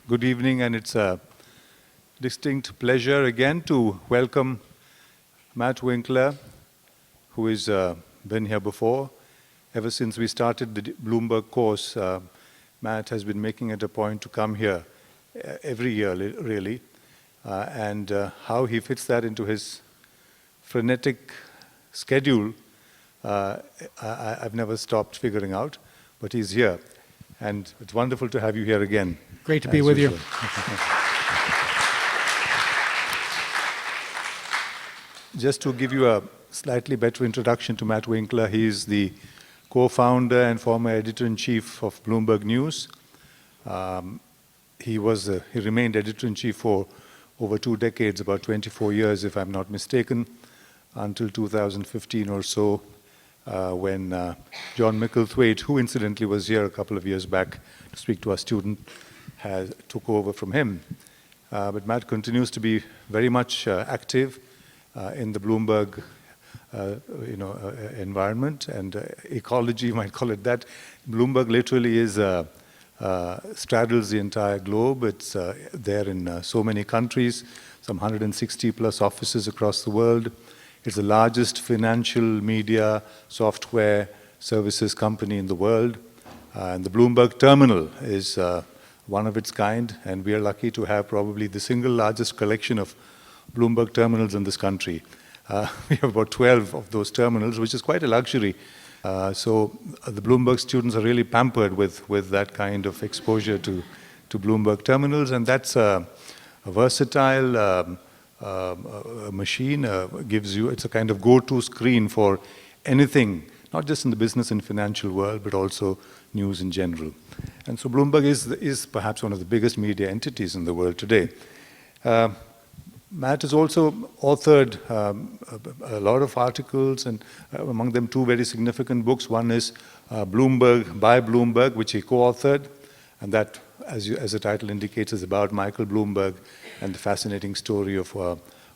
Good evening, and it's a distinct pleasure again to welcome Matt Winkler, who has been here before. Ever since we started the Bloomberg course, Matt has been making it a point to come here every year, really, and how he fits that into his frenetic schedule, I've never stopped figuring out, but he's here. And it's wonderful to have you here again. Great to be with you. Just to give you a slightly better introduction to Matt Winkler, he is the co-founder and former editor-in-chief of Bloomberg News. He remained editor-in-chief for over 2 decades, about 24 years, if I'm not mistaken, until 2015 or so, when John Micklethwaite, who incidentally was here a couple of years back to speak to our student, took over from him. But Matt continues to be very much active in the Bloomberg environment and ecology, you might call it that. Bloomberg literally straddles the entire globe. It's there in so many countries, some 160 plus offices across the world. It's the largest financial media software services company in the world. And the Bloomberg terminal is one of its kind, and we are lucky to have probably the single largest collection of Bloomberg terminals in this country. We have about 12 of those terminals, which is quite a luxury. So the Bloomberg students are really pampered with that kind of exposure to Bloomberg terminals, and that's a versatile machine. It's a kind of go-to screen for anything, not just in the business and financial world, but also news in general. And so Bloomberg is perhaps one of the biggest media entities in the world today. Matt has also authored a lot of articles, and among them 2 very significant books. One is Bloomberg by Bloomberg, which he co-authored, and that, as the title indicates, is about Michael Bloomberg and the fascinating story of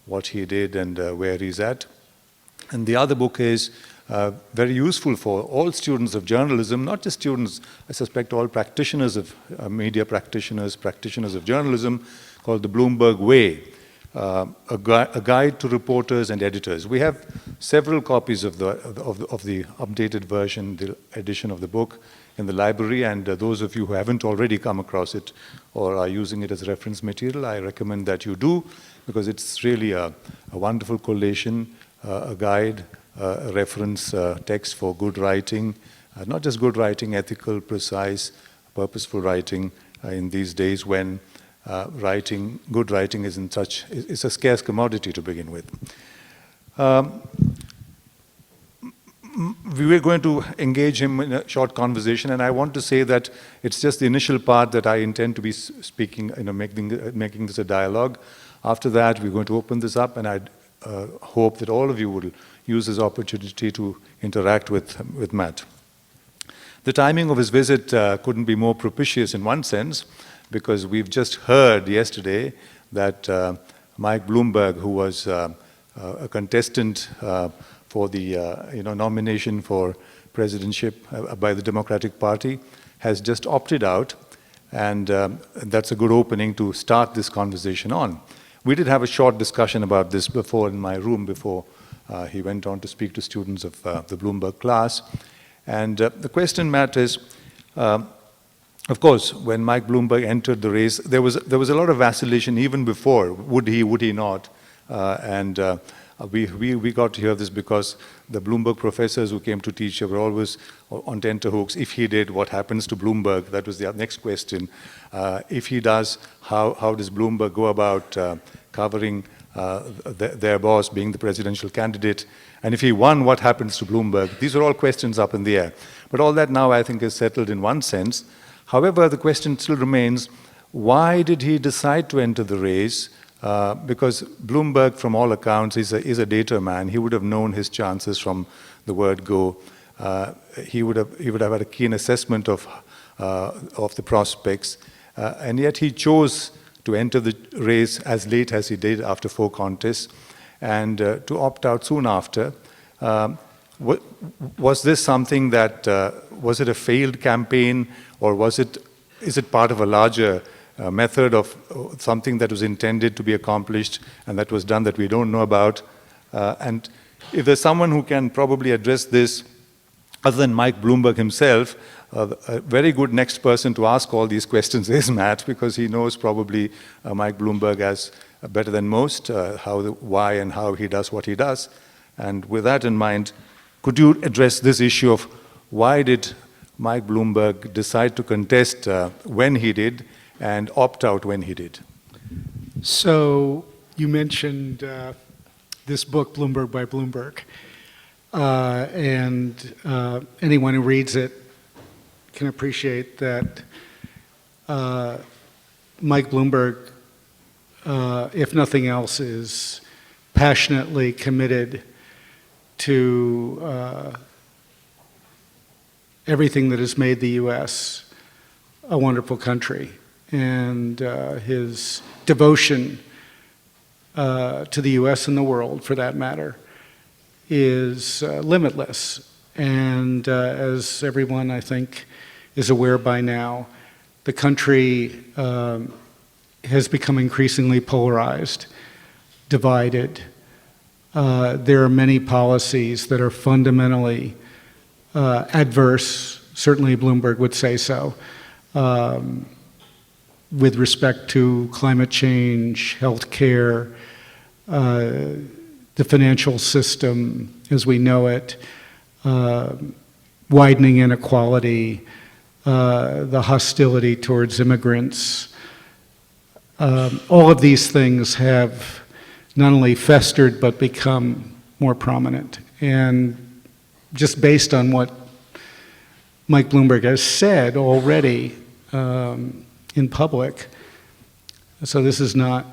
what he did and where he's at. And the other book is very useful for all students of journalism, not just students, I suspect all practitioners of media practitioners of journalism, called The Bloomberg Way, a guide to reporters and editors. We have several copies of the updated version, the edition of the book in the library, and those of you who haven't already come across it or are using it as reference material, I recommend that you do, because it's really a wonderful collation, a guide, a reference text for good writing, not just good writing, ethical, precise, purposeful writing in these days when good writing is a scarce commodity to begin with. We were going to engage him in a short conversation, and I want to say that it's just the initial part that I intend to be speaking, making this a dialogue. After that, we're going to open this up, and I hope that all of you will use this opportunity to interact with Matt. The timing of his visit couldn't be more propitious in one sense, because we've just heard yesterday that Mike Bloomberg, who was a contestant for the nomination for presidentship by the Democratic Party, has just opted out, and that's a good opening to start this conversation on. We did have a short discussion about this before in my room before he went on to speak to students of the Bloomberg class. And the question, Matt, is, of course, when Mike Bloomberg entered the race, there was a lot of vacillation even before. Would he not? We got to hear this because the Bloomberg professors who came to teach were always on tenterhooks. If he did, what happens to Bloomberg? That was the next question. If he does, how does Bloomberg go about covering their boss being the presidential candidate? And if he won, what happens to Bloomberg? These are all questions up in the air. But all that now, I think, is settled in one sense. However, the question still remains, why did he decide to enter the race? Because Bloomberg, from all accounts, is a data man. He would have known his chances from the word go. He would have had a keen assessment of the prospects, and yet he chose to enter the race as late as he did after 4 contests, and to opt out soon after. Was this something that was it a failed campaign, or is it part of a larger method of something that was intended to be accomplished and that was done that we don't know about. And if there's someone who can probably address this, other than Mike Bloomberg himself, a very good next person to ask all these questions is Matt, because he knows probably Mike Bloomberg as better than most, why and how he does what he does. And with that in mind, could you address this issue of why did Mike Bloomberg decide to contest when he did and opt out when he did? So you mentioned this book, Bloomberg by Bloomberg. And anyone who reads it can appreciate that Mike Bloomberg, if nothing else, is passionately committed to everything that has made the U.S. a wonderful country. And his devotion to the U.S. and the world, for that matter, is limitless. And as everyone, I think, is aware by now, the country has become increasingly polarized, divided. There are many policies that are fundamentally adverse, certainly Bloomberg would say so, with respect to climate change, health care, the financial system as we know it, widening inequality, the hostility towards immigrants. All of these things have not only festered but become more prominent. And just based on what Mike Bloomberg has said already in public, so this is not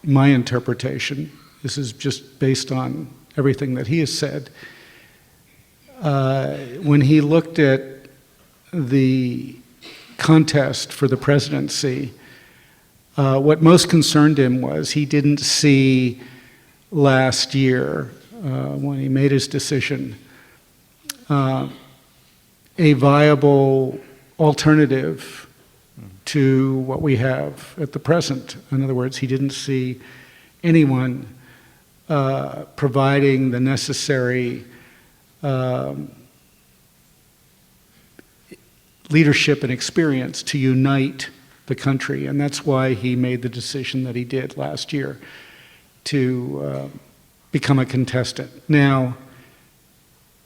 my interpretation, this is just based on everything that he has said. When he looked at the contest for the presidency, what most concerned him was he didn't see last year, when he made his decision, a viable alternative to what we have at the present. In other words, he didn't see anyone providing the necessary leadership and experience to unite the country. And that's why he made the decision that he did last year to become a contestant. Now,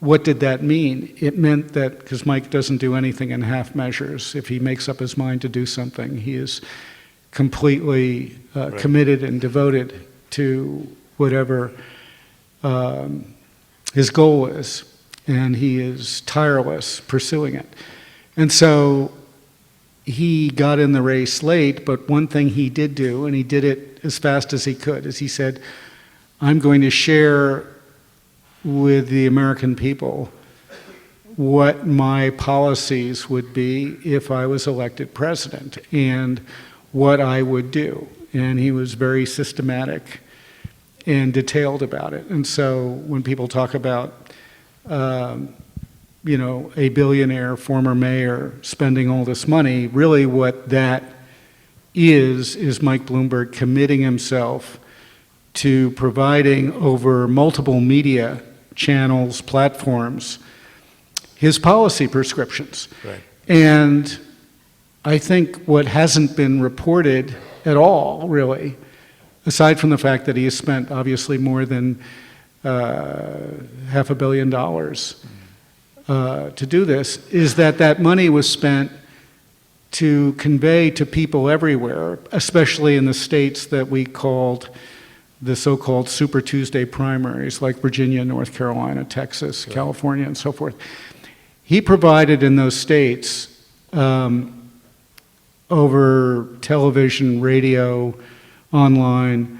what did that mean? It meant that, because Mike doesn't do anything in half measures, if he makes up his mind to do something, he is completely committed and devoted to whatever his goal is, and he is tireless pursuing it. And so he got in the race late, but one thing he did do, and he did it as fast as he could, is he said, I'm going to share with the American people what my policies would be if I was elected president and what I would do. And he was very systematic and detailed about it. And so when people talk about, you know, a billionaire former mayor spending all this money, really what that is Mike Bloomberg committing himself to providing over multiple media channels, platforms, his policy prescriptions. Right. And I think what hasn't been reported at all, really, aside from the fact that he has spent obviously more than $500 million to do this, is that that money was spent to convey to people everywhere, especially in the states that we called the so-called Super Tuesday primaries, like Virginia, North Carolina, Texas, sure, California, and so forth. He provided in those states, over television, radio, online,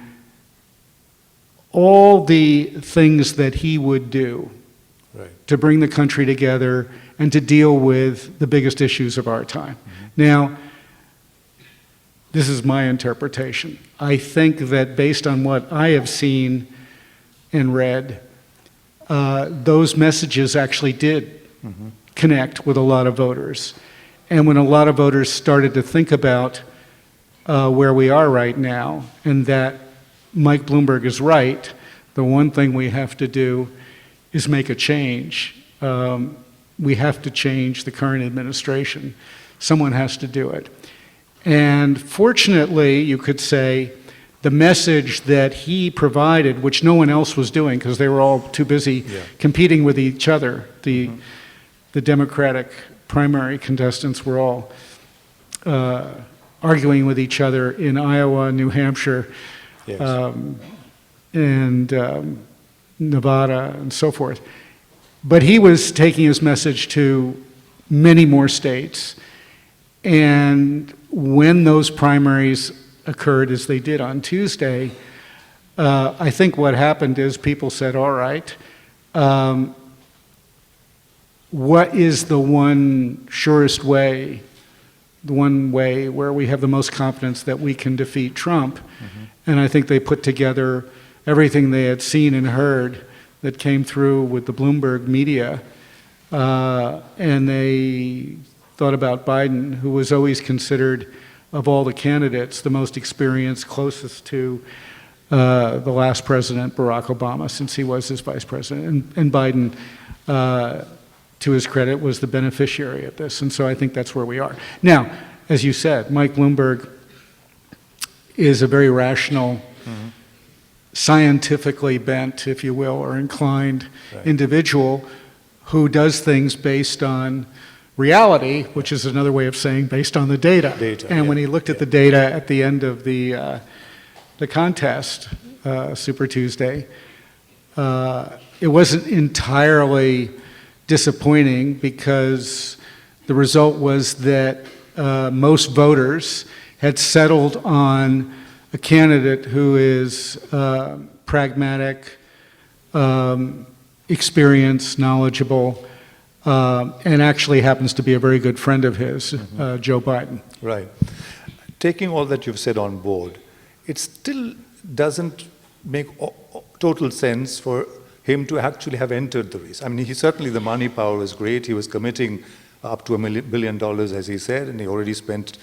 all the things that he would do to bring the country together and to deal with the biggest issues of our time. Now, this is my interpretation. I think that based on what I have seen and read, those messages actually did connect with a lot of voters. And when a lot of voters started to think about where we are right now, and that Mike Bloomberg is right. The one thing we have to do is make a change. We have to change the current administration. Someone has to do it. And fortunately, you could say, the message that he provided, which no one else was doing because they were all too busy competing with each other, the Democratic primary contestants were all arguing with each other in Iowa, New Hampshire, and Nevada, and so forth. But he was taking his message to many more states. And when those primaries occurred, as they did on Tuesday, I think what happened is people said, all right, what is the one surest way, the one way where we have the most confidence that we can defeat Trump? And I think they put together everything they had seen and heard that came through with the Bloomberg media, and they thought about Biden, who was always considered, of all the candidates, the most experienced, closest to the last president, Barack Obama, since he was his vice president. And Biden, to his credit, was the beneficiary of this. And so I think that's where we are. Now, as you said, Mike Bloomberg is a very rational, scientifically bent, if you will, or inclined individual who does things based on reality, which is another way of saying based on the data. And when he looked at the data at the end of the contest, Super Tuesday, it wasn't entirely disappointing because the result was that most voters had settled on a candidate who is pragmatic, experienced, knowledgeable, and actually happens to be a very good friend of his, Joe Biden. Right. Taking all that you've said on board, it still doesn't make total sense for him to actually have entered the race. I mean, certainly the money power was great. He was committing up to $1 billion, as he said, and he already spent,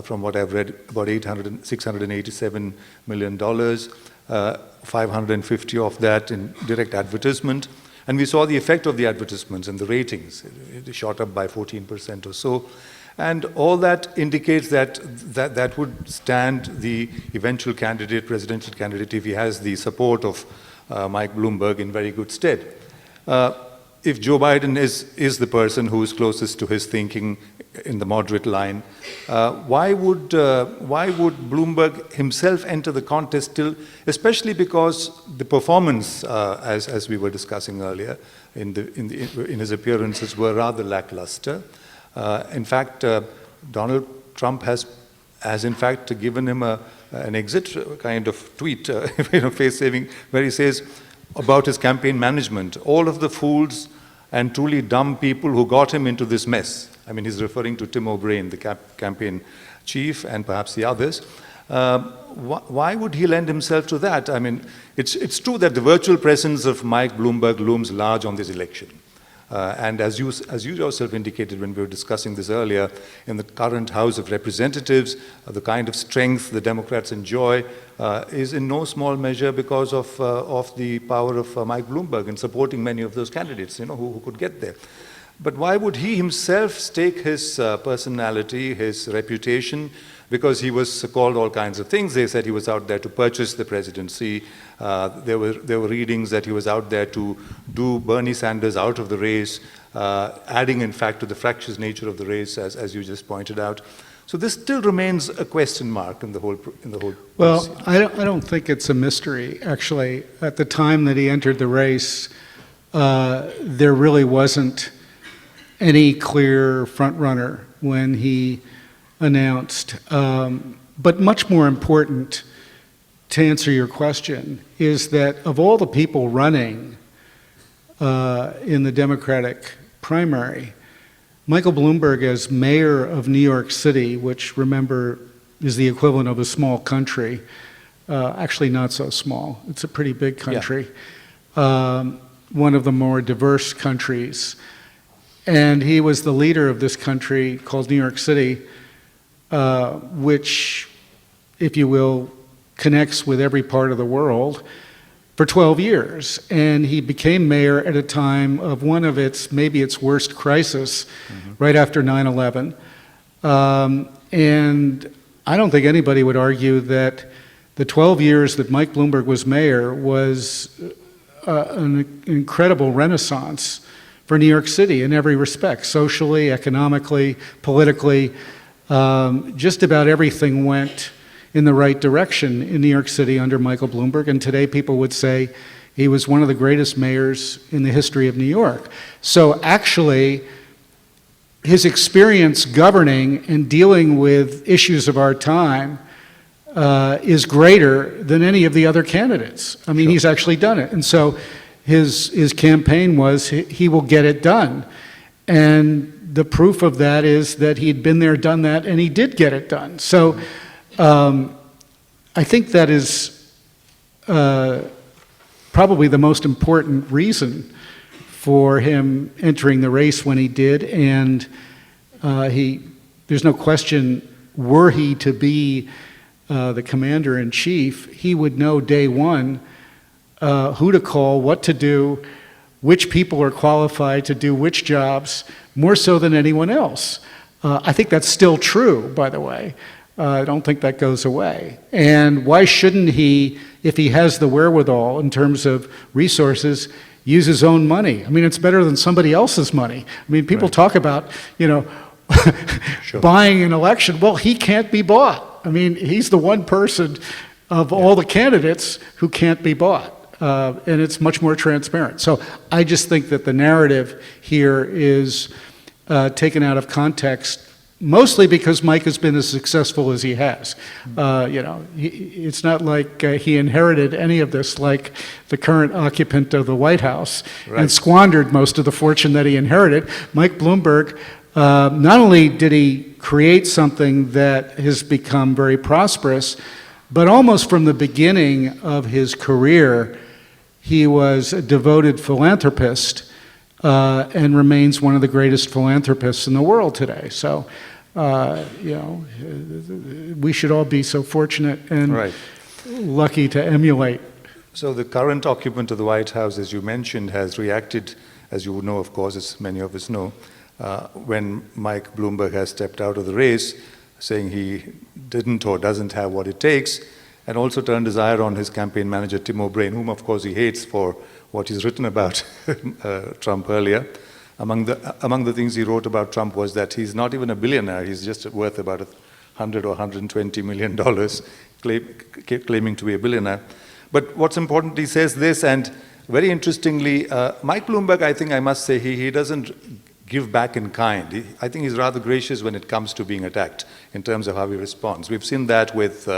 from what I've read, about $687 million, 550 of that in direct advertisement. And we saw the effect of the advertisements and the ratings. It shot up by 14% or so. And all that indicates that would stand the eventual candidate, presidential candidate, if he has the support of Mike Bloomberg, in very good stead. If Joe Biden is the person who is closest to his thinking in the moderate line, why would Bloomberg himself enter the contest still, especially because the performance, as we were discussing earlier, in his appearances were rather lackluster. In fact, Donald Trump has in fact given him an exit kind of tweet, face-saving, where he says about his campaign management, all of the fools and truly dumb people who got him into this mess. I mean, he's referring to Tim O'Brien, the campaign chief, and perhaps the others. Why would he lend himself to that? I mean, it's true that the virtual presence of Mike Bloomberg looms large on this election. And as you yourself indicated when we were discussing this earlier, in the current House of Representatives, the kind of strength the Democrats enjoy is in no small measure because of the power of Mike Bloomberg in supporting many of those candidates, who could get there. But why would he himself stake his personality, his reputation, because he was called all kinds of things. They said he was out there to purchase the presidency. There were readings that he was out there to do Bernie Sanders out of the race, adding, in fact, to the fractious nature of the race, as you just pointed out. So this still remains a question mark in the whole. Well, I don't think it's a mystery. Actually, at the time that he entered the race, there really wasn't any clear front runner when he announced. But much more important, to answer your question, is that of all the people running in the Democratic primary, Michael Bloomberg, as mayor of New York City, which, remember, is the equivalent of a small country, actually not so small, it's a pretty big country, one of the more diverse countries, and he was the leader of this country called New York City, which if you will, connects with every part of the world for 12 years. And he became mayor at a time of one of maybe its worst crisis, right after 9/11. And I don't think anybody would argue that the 12 years that Mike Bloomberg was mayor was an incredible renaissance for New York City in every respect, socially, economically, politically. Just about everything went in the right direction in New York City under Michael Bloomberg, and today people would say he was one of the greatest mayors in the history of New York. So actually, his experience governing and dealing with issues of our time is greater than any of the other candidates. I mean, Sure. He's actually done it. And so his campaign was he will get it done. And the proof of that is that he'd been there, done that, and he did get it done. So I think that is probably the most important reason for him entering the race when he did. And there's no question, were he to be the commander-in-chief, he would know day one who to call, what to do, which people are qualified to do which jobs, more so than anyone else. I think that's still true, by the way. I don't think that goes away. And why shouldn't he, if he has the wherewithal in terms of resources, use his own money? I mean, it's better than somebody else's money. I mean, people talk about, Sure. buying an election. Well, he can't be bought. I mean, he's the one person of all the candidates who can't be bought. And it's much more transparent. So I just think that the narrative here is taken out of context, mostly because Mike has been as successful as he has. It's not like he inherited any of this like the current occupant of the White House and squandered most of the fortune that he inherited. Mike Bloomberg, not only did he create something that has become very prosperous, but almost from the beginning of his career, he was a devoted philanthropist and remains one of the greatest philanthropists in the world today. So, we should all be so fortunate and lucky to emulate. So the current occupant of the White House, as you mentioned, has reacted, as you would know, of course, as many of us know, when Mike Bloomberg has stepped out of the race, saying he didn't or doesn't have what it takes, and also turned his ire on his campaign manager, Tim O'Brien, whom, of course, he hates for what he's written about Trump earlier. Among the things he wrote about Trump was that he's not even a billionaire. He's just worth about $100 or $120 million, claiming to be a billionaire. But what's important, he says this, and very interestingly, Mike Bloomberg, I think I must say, he doesn't give back in kind. I think he's rather gracious when it comes to being attacked in terms of how he responds. We've seen that with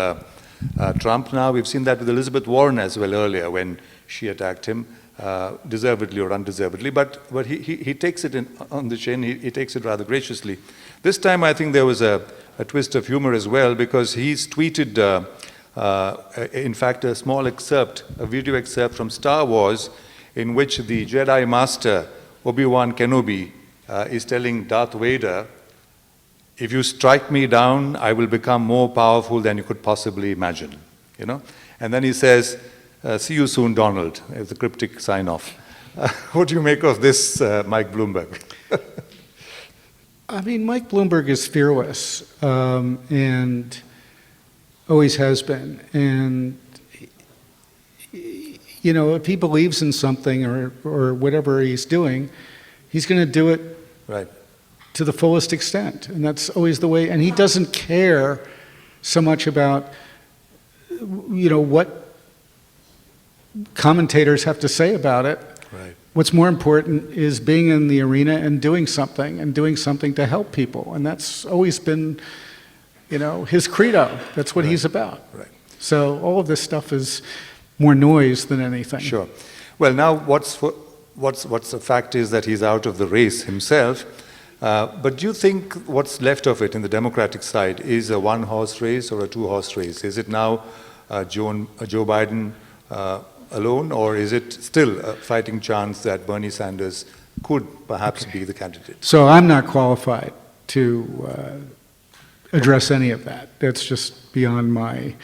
Trump now. We've seen that with Elizabeth Warren as well earlier when she attacked him, deservedly or undeservedly. But he takes it on the chin. He takes it rather graciously. This time I think there was a twist of humor as well, because he's tweeted, in fact, a small excerpt, a video excerpt from Star Wars, in which the Jedi Master, Obi-Wan Kenobi, is telling Darth Vader, if you strike me down, I will become more powerful than you could possibly imagine. And then he says, see you soon, Donald, as a cryptic sign-off. What do you make of this, Mike Bloomberg? I mean, Mike Bloomberg is fearless and always has been. And, if he believes in something or whatever he's doing, he's going to do it to the fullest extent. And that's always the way. And he doesn't care so much about, what commentators have to say about it. What's more important is being in the arena and doing something to help people. And that's always been, his credo. That's what he's about. So all of this stuff is more noise than anything. Sure. Well, now what's the fact is that he's out of the race himself. But do you think what's left of it in the Democratic side is a one-horse race or a two-horse race? Is it now Joe Biden alone, or is it still a fighting chance that Bernie Sanders could perhaps be the candidate? So I'm not qualified to address any of that. That's just beyond my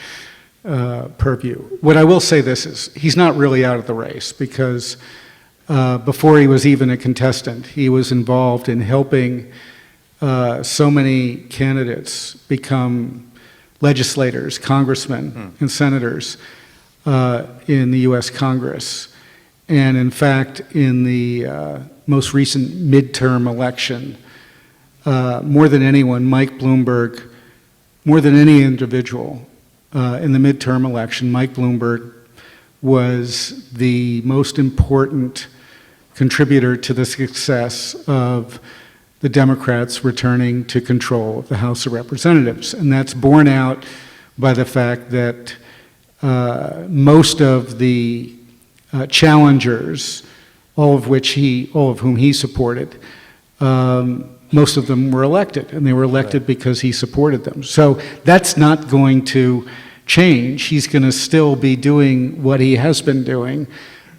purview. What I will say this is, he's not really out of the race, because before he was even a contestant, he was involved in helping so many candidates become legislators, congressmen, and senators in the U.S. Congress. And in fact, in the most recent midterm election, more than anyone, Mike Bloomberg, more than any individual in the midterm election, Mike Bloomberg was the most important contributor to the success of the Democrats returning to control of the House of Representatives. And that's borne out by the fact that most of the challengers, all of whom he supported, most of them were elected, and they were elected because he supported them. So that's not going to change. He's going to still be doing what he has been doing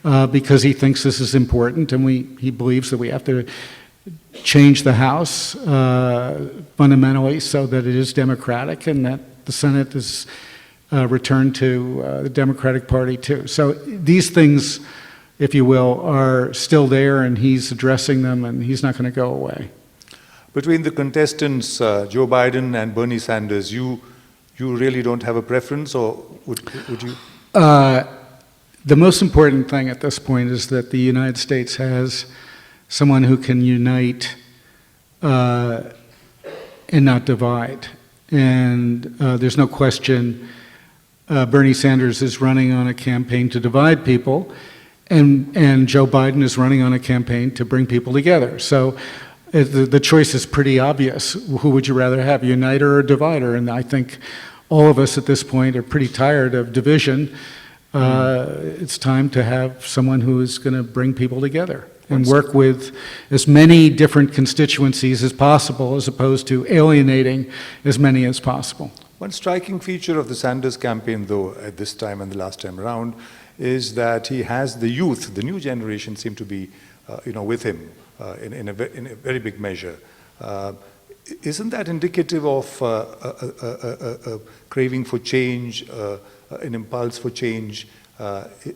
because he thinks this is important, and he believes that we have to change the House fundamentally so that it is democratic and that the Senate is returned to the Democratic Party too. So these things, if you will, are still there, and he's addressing them, and he's not going to go away. Between the contestants, Joe Biden and Bernie Sanders, you really don't have a preference, or would you? The most important thing at this point is that the United States has someone who can unite and not divide. And there's no question Bernie Sanders is running on a campaign to divide people, and Joe Biden is running on a campaign to bring people together. So the choice is pretty obvious. Who would you rather have, a uniter or a divider? And I think all of us at this point are pretty tired of division. It's time to have someone who is going to bring people together and work with as many different constituencies as possible, as opposed to alienating as many as possible. One striking feature of the Sanders campaign, though, at this time and the last time around, is that he has the youth, the new generation, seem to be, with him in a very big measure. Isn't that indicative of a craving for change, an impulse for change?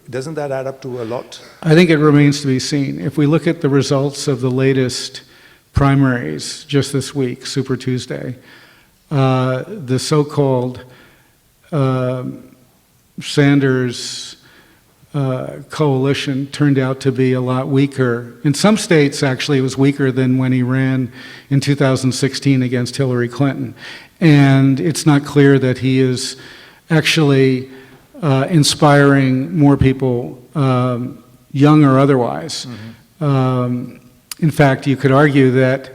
Doesn't that add up to a lot? I think it remains to be seen. If we look at the results of the latest primaries just this week, Super Tuesday, the so-called Sanders coalition turned out to be a lot weaker. In some states, actually, it was weaker than when he ran in 2016 against Hillary Clinton. And it's not clear that he is actually inspiring more people, young or otherwise. In fact, you could argue that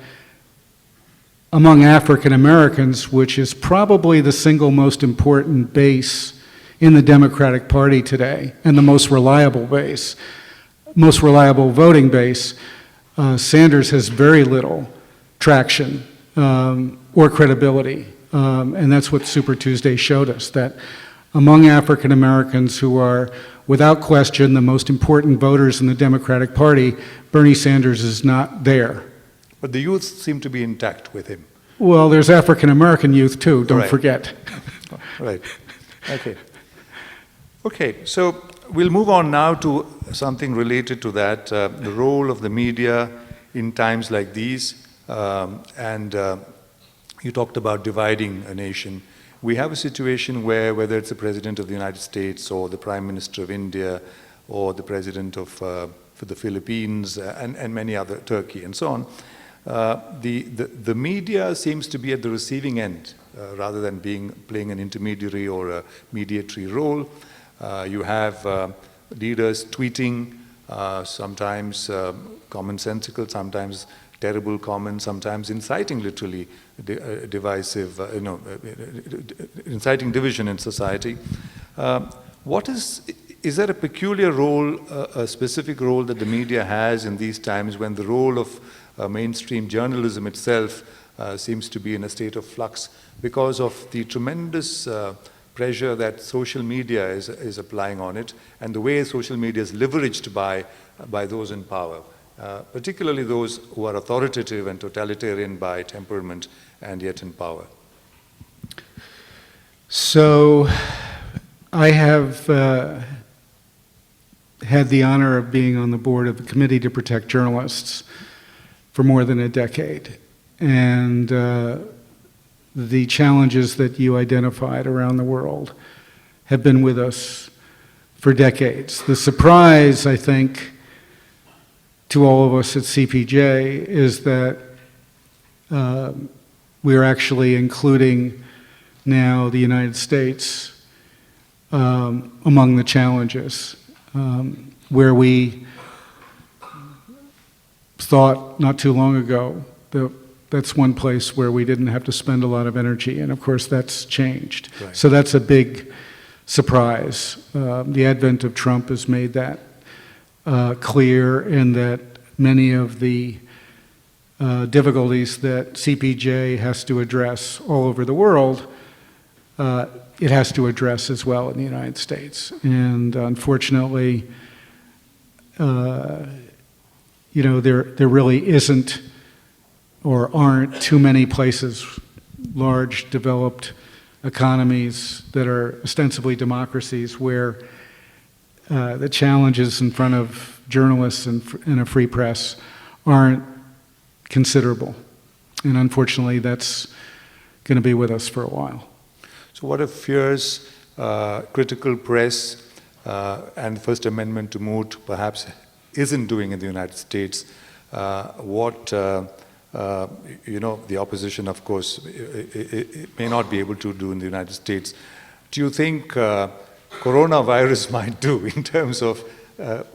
among African Americans, which is probably the single most important base in the Democratic Party today, and the most reliable voting base, Sanders has very little traction or credibility. And that's what Super Tuesday showed us, that among African Americans, who are without question the most important voters in the Democratic Party, Bernie Sanders is not there. But the youth seem to be intact with him. Well, there's African American youth too, don't forget. Right. Okay. Okay, so we'll move on now to something related to that, the role of the media in times like these. You talked about dividing a nation. We have a situation where, whether it's the President of the United States or the Prime Minister of India or the President of for the Philippines and many other, Turkey and so on, the media seems to be at the receiving end rather than playing an intermediary or a mediatory role. You have leaders tweeting, sometimes commonsensical, sometimes terrible comments, sometimes inciting literally divisive, inciting division in society. Is there a peculiar role, a specific role that the media has in these times when the role of mainstream journalism itself seems to be in a state of flux because of the tremendous pressure that social media is applying on it, and the way social media is leveraged by those in power, particularly those who are authoritative and totalitarian by temperament and yet in power? So I have had the honor of being on the board of the Committee to Protect Journalists for more than a decade. And the challenges that you identified around the world have been with us for decades. The surprise, I think, to all of us at CPJ is that we are actually including now the United States among the challenges, where we thought not too long ago that that's one place where we didn't have to spend a lot of energy, and of course that's changed. Right. So that's a big surprise. The advent of Trump has made that clear, and that many of the difficulties that CPJ has to address all over the world, it has to address as well in the United States. And unfortunately, you know, there really isn't or aren't too many places, large developed economies that are ostensibly democracies, where the challenges in front of journalists and a free press aren't considerable. And unfortunately, that's going to be with us for a while. So what if fierce, critical press and the First Amendment to moot perhaps isn't doing in the United States? You know, the opposition, of course, it may not be able to do in the United States. Do you think coronavirus might do in terms of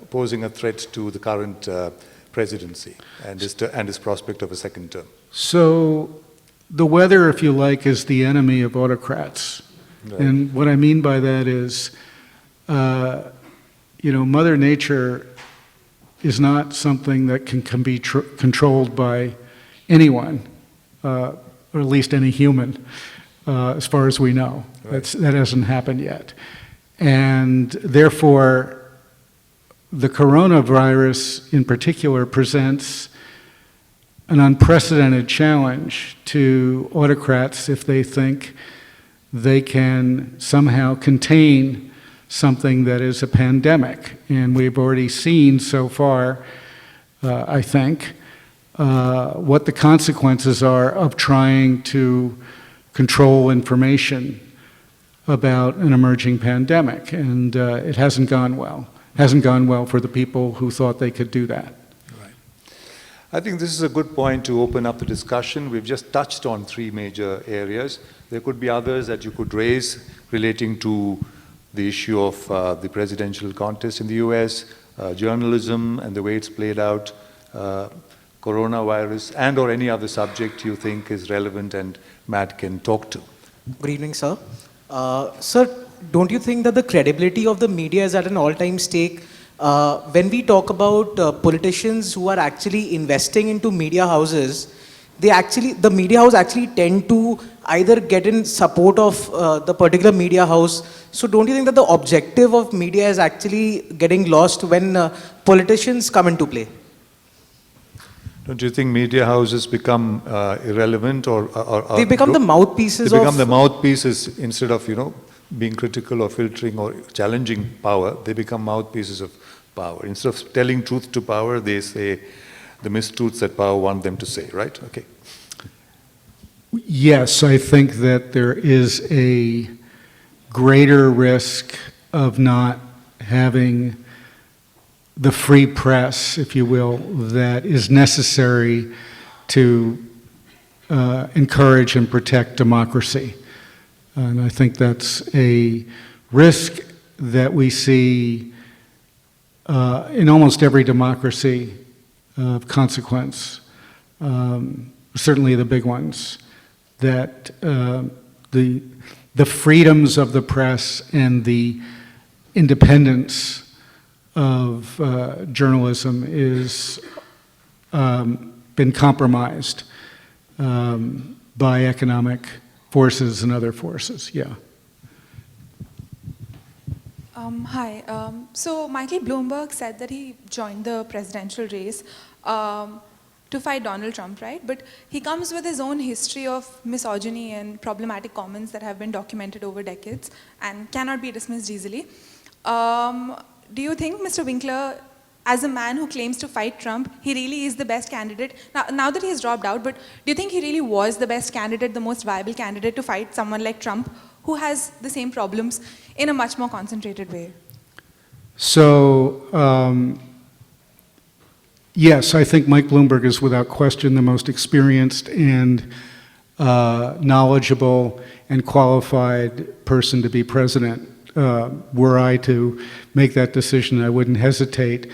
posing a threat to the current presidency and his prospect of a second term? So the weather, if you like, is the enemy of autocrats. Right. And what I mean by that is, you know, Mother Nature is not something that can be controlled by anyone, or at least any human, as far as we know. Right. That hasn't happened yet. And therefore, the coronavirus in particular presents an unprecedented challenge to autocrats if they think they can somehow contain something that is a pandemic. And we've already seen so far, I think, what the consequences are of trying to control information about an emerging pandemic. And it hasn't gone well. It hasn't gone well for the people who thought they could do that. Right. I think this is a good point to open up the discussion. We've just touched on three major areas. There could be others that you could raise relating to the issue of the presidential contest in the US, journalism and the way it's played out, coronavirus, and or any other subject you think is relevant and Matt can talk to. Good evening, sir. Sir, don't you think that the credibility of the media is at an all-time stake? When we talk about politicians who are actually investing into media houses, the media house actually tend to either get in support of the particular media house. So don't you think that the objective of media is actually getting lost when politicians come into play? Don't you think media houses become irrelevant or They become the mouthpieces they become the mouthpieces instead of, you know, being critical or filtering or challenging power, they become mouthpieces of power. Instead of telling truth to power, they say the mistruths that power want them to say, right? Okay. Yes, I think that there is a greater risk of not having the free press, if you will, that is necessary to encourage and protect democracy. And I think that's a risk that we see in almost every democracy of consequence, certainly the big ones, that the freedoms of the press and the independence of journalism is been compromised by economic forces and other forces. Yeah. Hi. So Michael Bloomberg said that he joined the presidential race. to fight Donald Trump, right? But he comes with his own history of misogyny and problematic comments that have been documented over decades and cannot be dismissed easily. Do you think Mr. Winkler, as a man who claims to fight Trump, he really is the best candidate? Now that he's dropped out, but do you think he really was the best candidate, the most viable candidate to fight someone like Trump, who has the same problems in a much more concentrated way? So, yes, I think Mike Bloomberg is without question the most experienced and knowledgeable and qualified person to be president. Were I to make that decision, I wouldn't hesitate.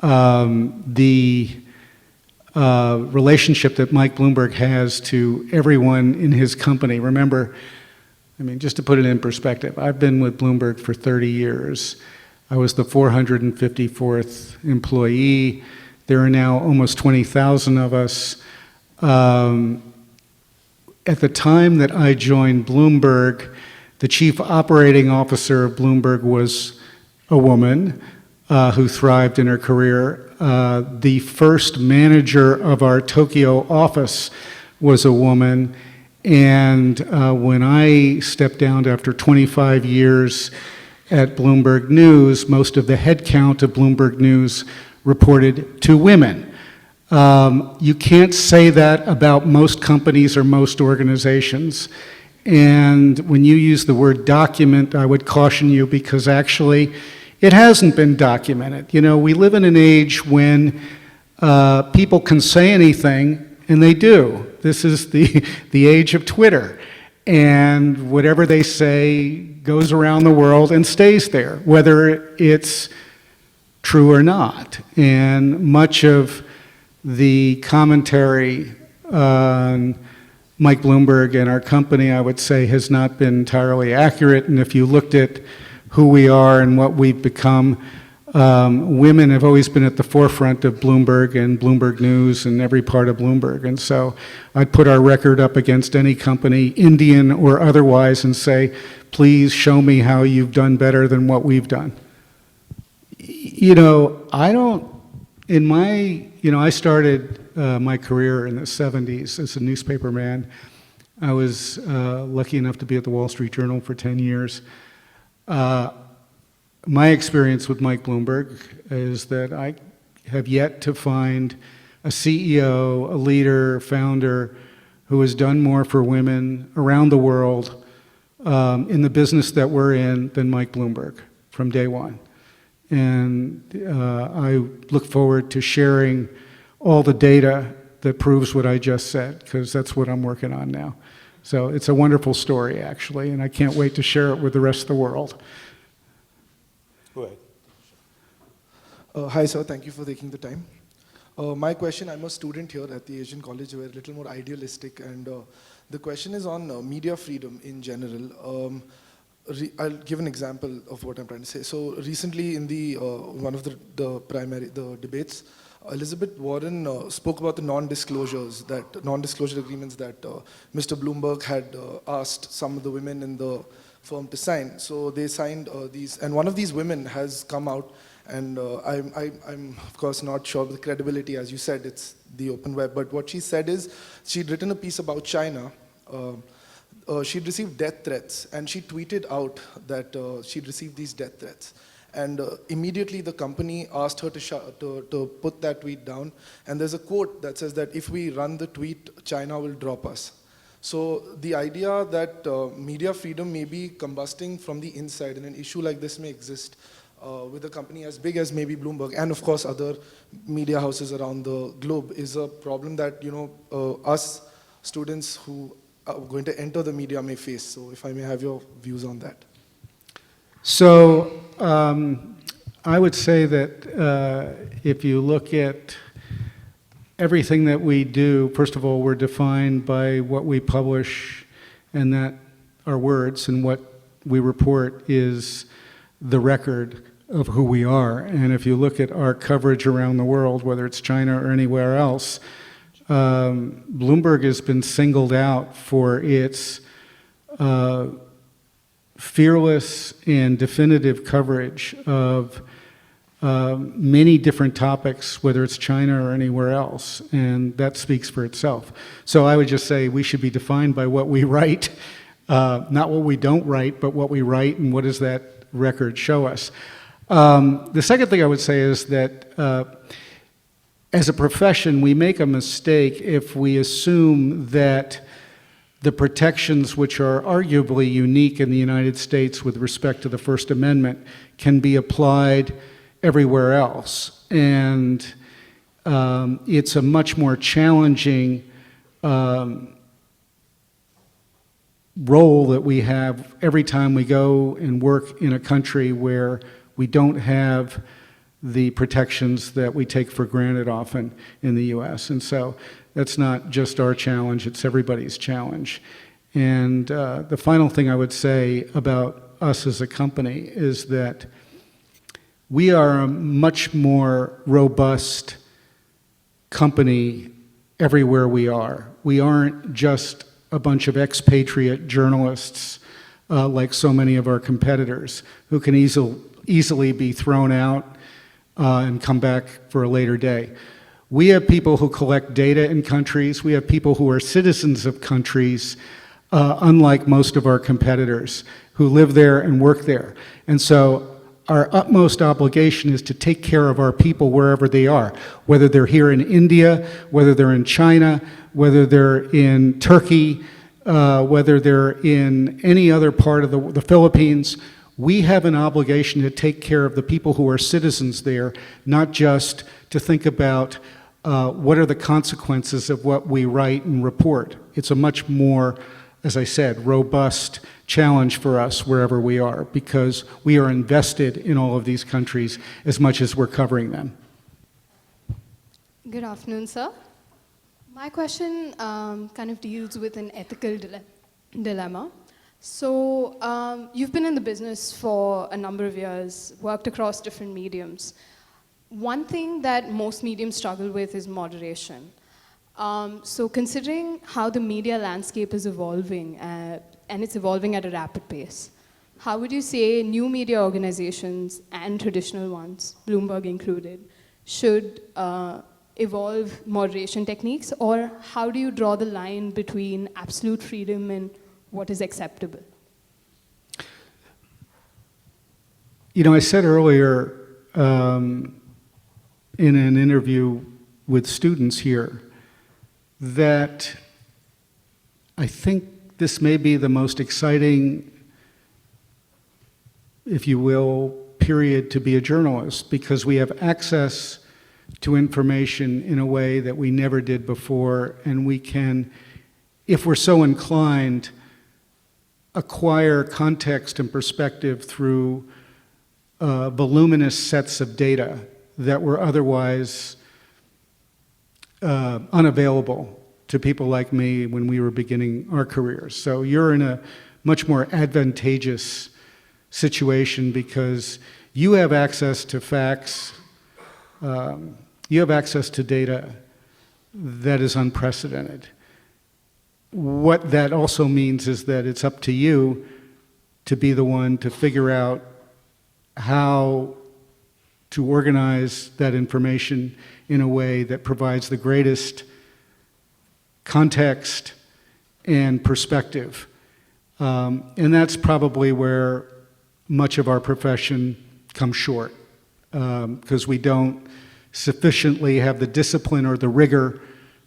The relationship that Mike Bloomberg has to everyone in his company, remember, I mean, just to put it in perspective, I've been with Bloomberg for 30 years. I was the 454th employee. There are now almost 20,000 of us. At the time that I joined Bloomberg, the chief operating officer of Bloomberg was a woman who thrived in her career. The first manager of our Tokyo office was a woman. And when I stepped down after 25 years at Bloomberg News, most of the headcount of Bloomberg News reported to women. You can't say that about most companies or most organizations. And when you use the word document, I would caution you because actually it hasn't been documented. You know, we live in an age when people can say anything, and they do. This is the age of Twitter. And whatever they say goes around the world and stays there, whether it's true or not. And much of the commentary on Mike Bloomberg and our company, I would say, has not been entirely accurate. And if you looked at who we are and what we've become, women have always been at the forefront of Bloomberg and Bloomberg News and every part of Bloomberg. And so I'd put our record up against any company, Indian or otherwise, and say, please show me how you've done better than what we've done. You know, I started my career in the 70s as a newspaper man. I was lucky enough to be at the Wall Street Journal for 10 years. My experience with Mike Bloomberg is that I have yet to find a CEO, a leader, founder who has done more for women around the world in the business that we're in than Mike Bloomberg from day one. And I look forward to sharing all the data that proves what I just said, because that's what I'm working on now. So it's a wonderful story, actually, and I can't wait to share it with the rest of the world. Go ahead. Hi, sir. Thank you for taking the time. My question, I'm a student here at the Asian College. We're a little more idealistic, and the question is on media freedom in general. I'll give an example of what I'm trying to say. So recently in the one of the debates, Elizabeth Warren spoke about the non-disclosure agreements that Mr. Bloomberg had asked some of the women in the firm to sign. So they signed these, and one of these women has come out, and I'm of course not sure of the credibility, as you said, it's the open web, but what she said is, she'd written a piece about China. She'd received death threats, and she tweeted out that she'd received these death threats. And immediately the company asked her to put that tweet down. And there's a quote that says that if we run the tweet, China will drop us. So the idea that media freedom may be combusting from the inside, and an issue like this may exist with a company as big as maybe Bloomberg, and of course other media houses around the globe, is a problem that, you know, us students who are going to enter the media may face. So if I may have your views on that. So I would say that if you look at everything that we do, first of all, we're defined by what we publish, and that our words and what we report is the record of who we are. And if you look at our coverage around the world, whether it's China or anywhere else, Bloomberg has been singled out for its fearless and definitive coverage of many different topics, whether it's China or anywhere else, and that speaks for itself. So I would just say we should be defined by what we write, not what we don't write, but what we write and what does that record show us. The second thing I would say is that as a profession, we make a mistake if we assume that the protections which are arguably unique in the United States with respect to the First Amendment can be applied everywhere else. And it's a much more challenging role that we have every time we go and work in a country where we don't have the protections that we take for granted often in the US. And so that's not just our challenge, it's everybody's challenge. And the final thing I would say about us as a company is that we are a much more robust company everywhere we are. We aren't just a bunch of expatriate journalists like so many of our competitors who can easily be thrown out and come back for a later day. We have people who collect data in countries. We have people who are citizens of countries, unlike most of our competitors, who live there and work there. And so our utmost obligation is to take care of our people wherever they are, whether they're here in India, whether they're in China, whether they're in Turkey, whether they're in any other part of the Philippines. We have an obligation to take care of the people who are citizens there, not just to think about what are the consequences of what we write and report. It's a much more, as I said, robust challenge for us wherever we are, because we are invested in all of these countries as much as we're covering them. Good afternoon, sir. My question kind of deals with an ethical dilemma. So you've been in the business for a number of years, worked across different mediums. One thing that most mediums struggle with is moderation. So considering how the media landscape is evolving, and it's evolving at a rapid pace, how would you say new media organizations and traditional ones, Bloomberg included, should evolve moderation techniques, or how do you draw the line between absolute freedom and what is acceptable? You know, I said earlier in an interview with students here that I think this may be the most exciting, if you will, period to be a journalist, because we have access to information in a way that we never did before, and we can, if we're so inclined, acquire context and perspective through voluminous sets of data that were otherwise unavailable to people like me when we were beginning our careers. So you're in a much more advantageous situation because you have access to facts, you have access to data that is unprecedented. What that also means is that it's up to you to be the one to figure out how to organize that information in a way that provides the greatest context and perspective. And that's probably where much of our profession comes short, because we don't sufficiently have the discipline or the rigor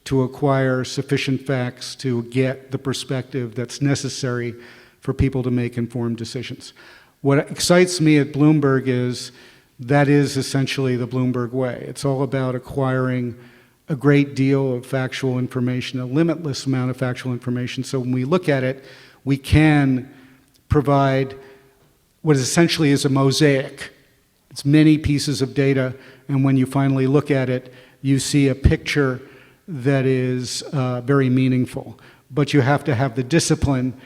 to acquire sufficient facts to get the perspective that's necessary for people to make informed decisions. What excites me at Bloomberg is that is essentially the Bloomberg way. It's all about acquiring a great deal of factual information, a limitless amount of factual information. So when we look at it, we can provide what essentially is a mosaic. It's many pieces of data, and when you finally look at it, you see a picture that is very meaningful. But you have to have the discipline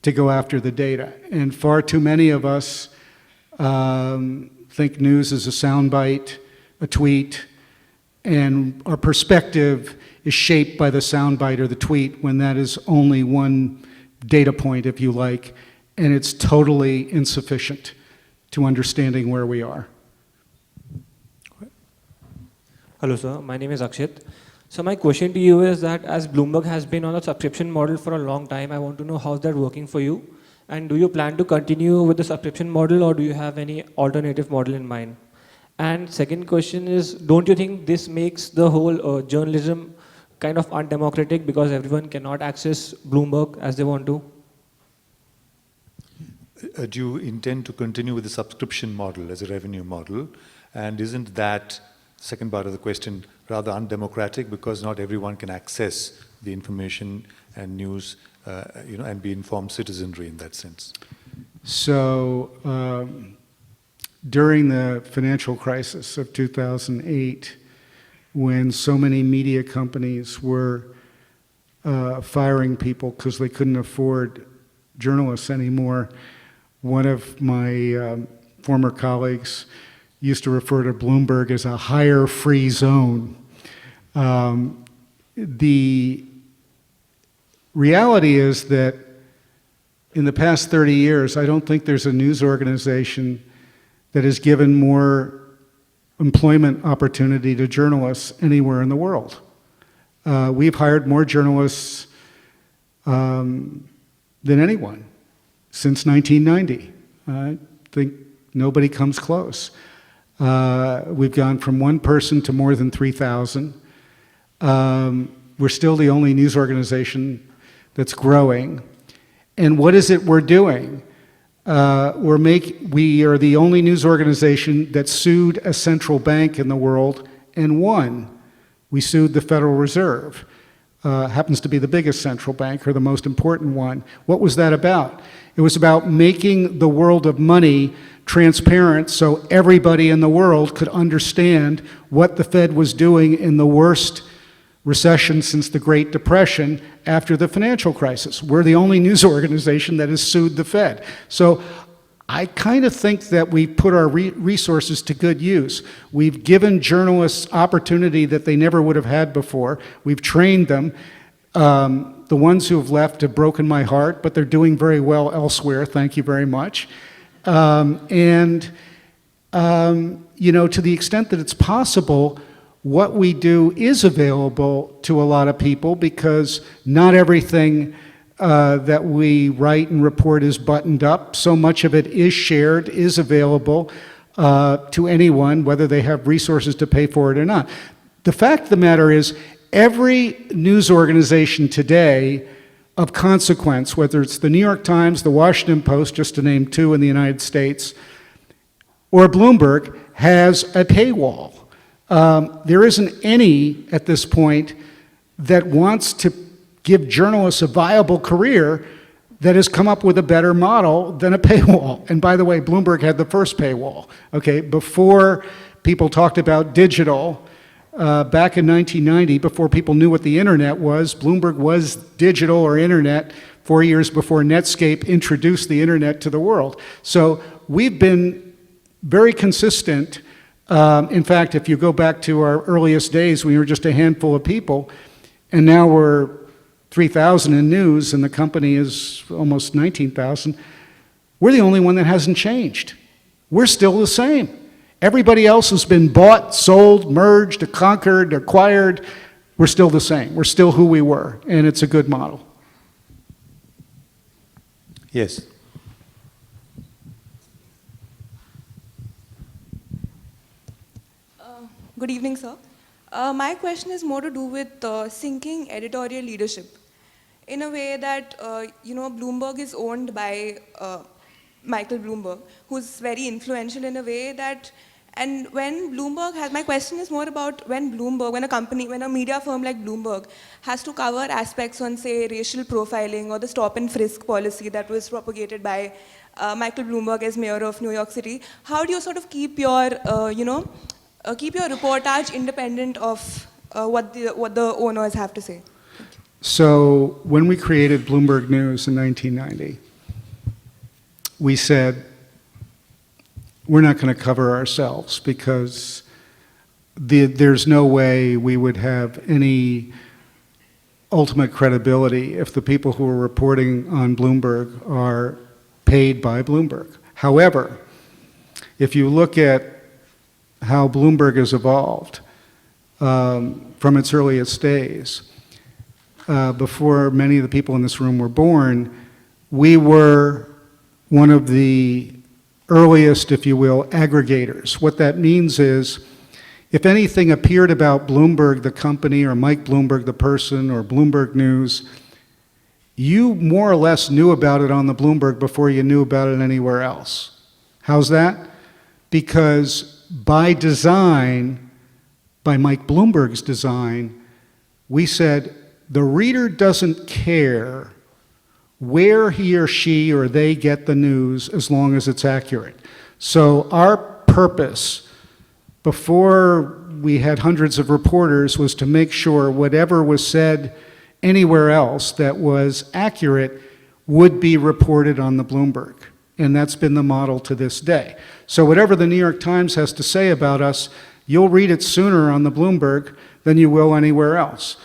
to go after the data. And far too many of us think news is a soundbite, a tweet, and our perspective is shaped by the soundbite or the tweet when that is only one data point, if you like, and it's totally insufficient to understanding where we are. Hello, sir. My name is Akshit. So my question to you is that as Bloomberg has been on a subscription model for a long time, I want to know how's that working for you? And do you plan to continue with the subscription model or do you have any alternative model in mind? And second question is, don't you think this makes the whole journalism kind of undemocratic because everyone cannot access Bloomberg as they want to? Do you intend to continue with the subscription model as a revenue model? And isn't that, second part of the question, rather undemocratic because not everyone can access the information and news, and be informed citizenry in that sense? So during the financial crisis of 2008, when so many media companies were firing people because they couldn't afford journalists anymore, one of my former colleagues used to refer to Bloomberg as a hire free zone. The reality is that in the past 30 years, I don't think there's a news organization that has given more employment opportunity to journalists anywhere in the world. We've hired more journalists than anyone since 1990. I think nobody comes close. We've gone from one person to more than 3,000. We're still the only news organization that's growing. And what is it we're doing? We are the only news organization that sued a central bank in the world and won. We sued the Federal Reserve. Happens to be the biggest central bank or the most important one. What was that about? It was about making the world of money transparent so everybody in the world could understand what the Fed was doing in the worst recession since the Great Depression after the financial crisis. We're the only news organization that has sued the Fed. So I kind of think that we put our resources to good use. We've given journalists opportunity that they never would have had before. We've trained them. The ones who have left have broken my heart, but they're doing very well elsewhere. Thank you very much. To the extent that it's possible, what we do is available to a lot of people because not everything that we write and report is buttoned up. So much of it is shared, is available to anyone, whether they have resources to pay for it or not. The fact of the matter is, every news organization today of consequence, whether it's the New York Times, the Washington Post, just to name two in the United States, or Bloomberg, has a paywall. There isn't any at this point that wants to give journalists a viable career that has come up with a better model than a paywall. And by the way, Bloomberg had the first paywall. Okay, before people talked about digital, back in 1990, before people knew what the internet was, Bloomberg was digital or internet 4 years before Netscape introduced the internet to the world. So we've been very consistent. In fact, if you go back to our earliest days, we were just a handful of people, and now we're 3,000 in news, and the company is almost 19,000. We're the only one that hasn't changed. We're still the same. Everybody else has been bought, sold, merged, conquered, acquired. We're still the same. We're still who we were, and it's a good model. Yes. Good evening, sir. My question is more to do with sinking editorial leadership. In a way that, Bloomberg is owned by Michael Bloomberg, who's very influential in a way that, and when Bloomberg has, my question is more about when a media firm like Bloomberg has to cover aspects on, say, racial profiling or the stop and frisk policy that was propagated by Michael Bloomberg as mayor of New York City, how do you sort of keep your, keep your reportage independent of what the owners have to say? So when we created Bloomberg News in 1990, we said, we're not going to cover ourselves because there's no way we would have any ultimate credibility if the people who are reporting on Bloomberg are paid by Bloomberg. However, if you look at how Bloomberg has evolved, from its earliest days. Before many of the people in this room were born, we were one of the earliest, if you will, aggregators. What that means is, if anything appeared about Bloomberg, the company, or Mike Bloomberg, the person, or Bloomberg News, you more or less knew about it on the Bloomberg before you knew about it anywhere else. How's that? Because by design, by Mike Bloomberg's design, we said the reader doesn't care where he or she or they get the news as long as it's accurate. So our purpose, before we had hundreds of reporters, was to make sure whatever was said anywhere else that was accurate would be reported on the Bloomberg. And that's been the model to this day. So whatever the New York Times has to say about us, you'll read it sooner on the Bloomberg than you will anywhere else.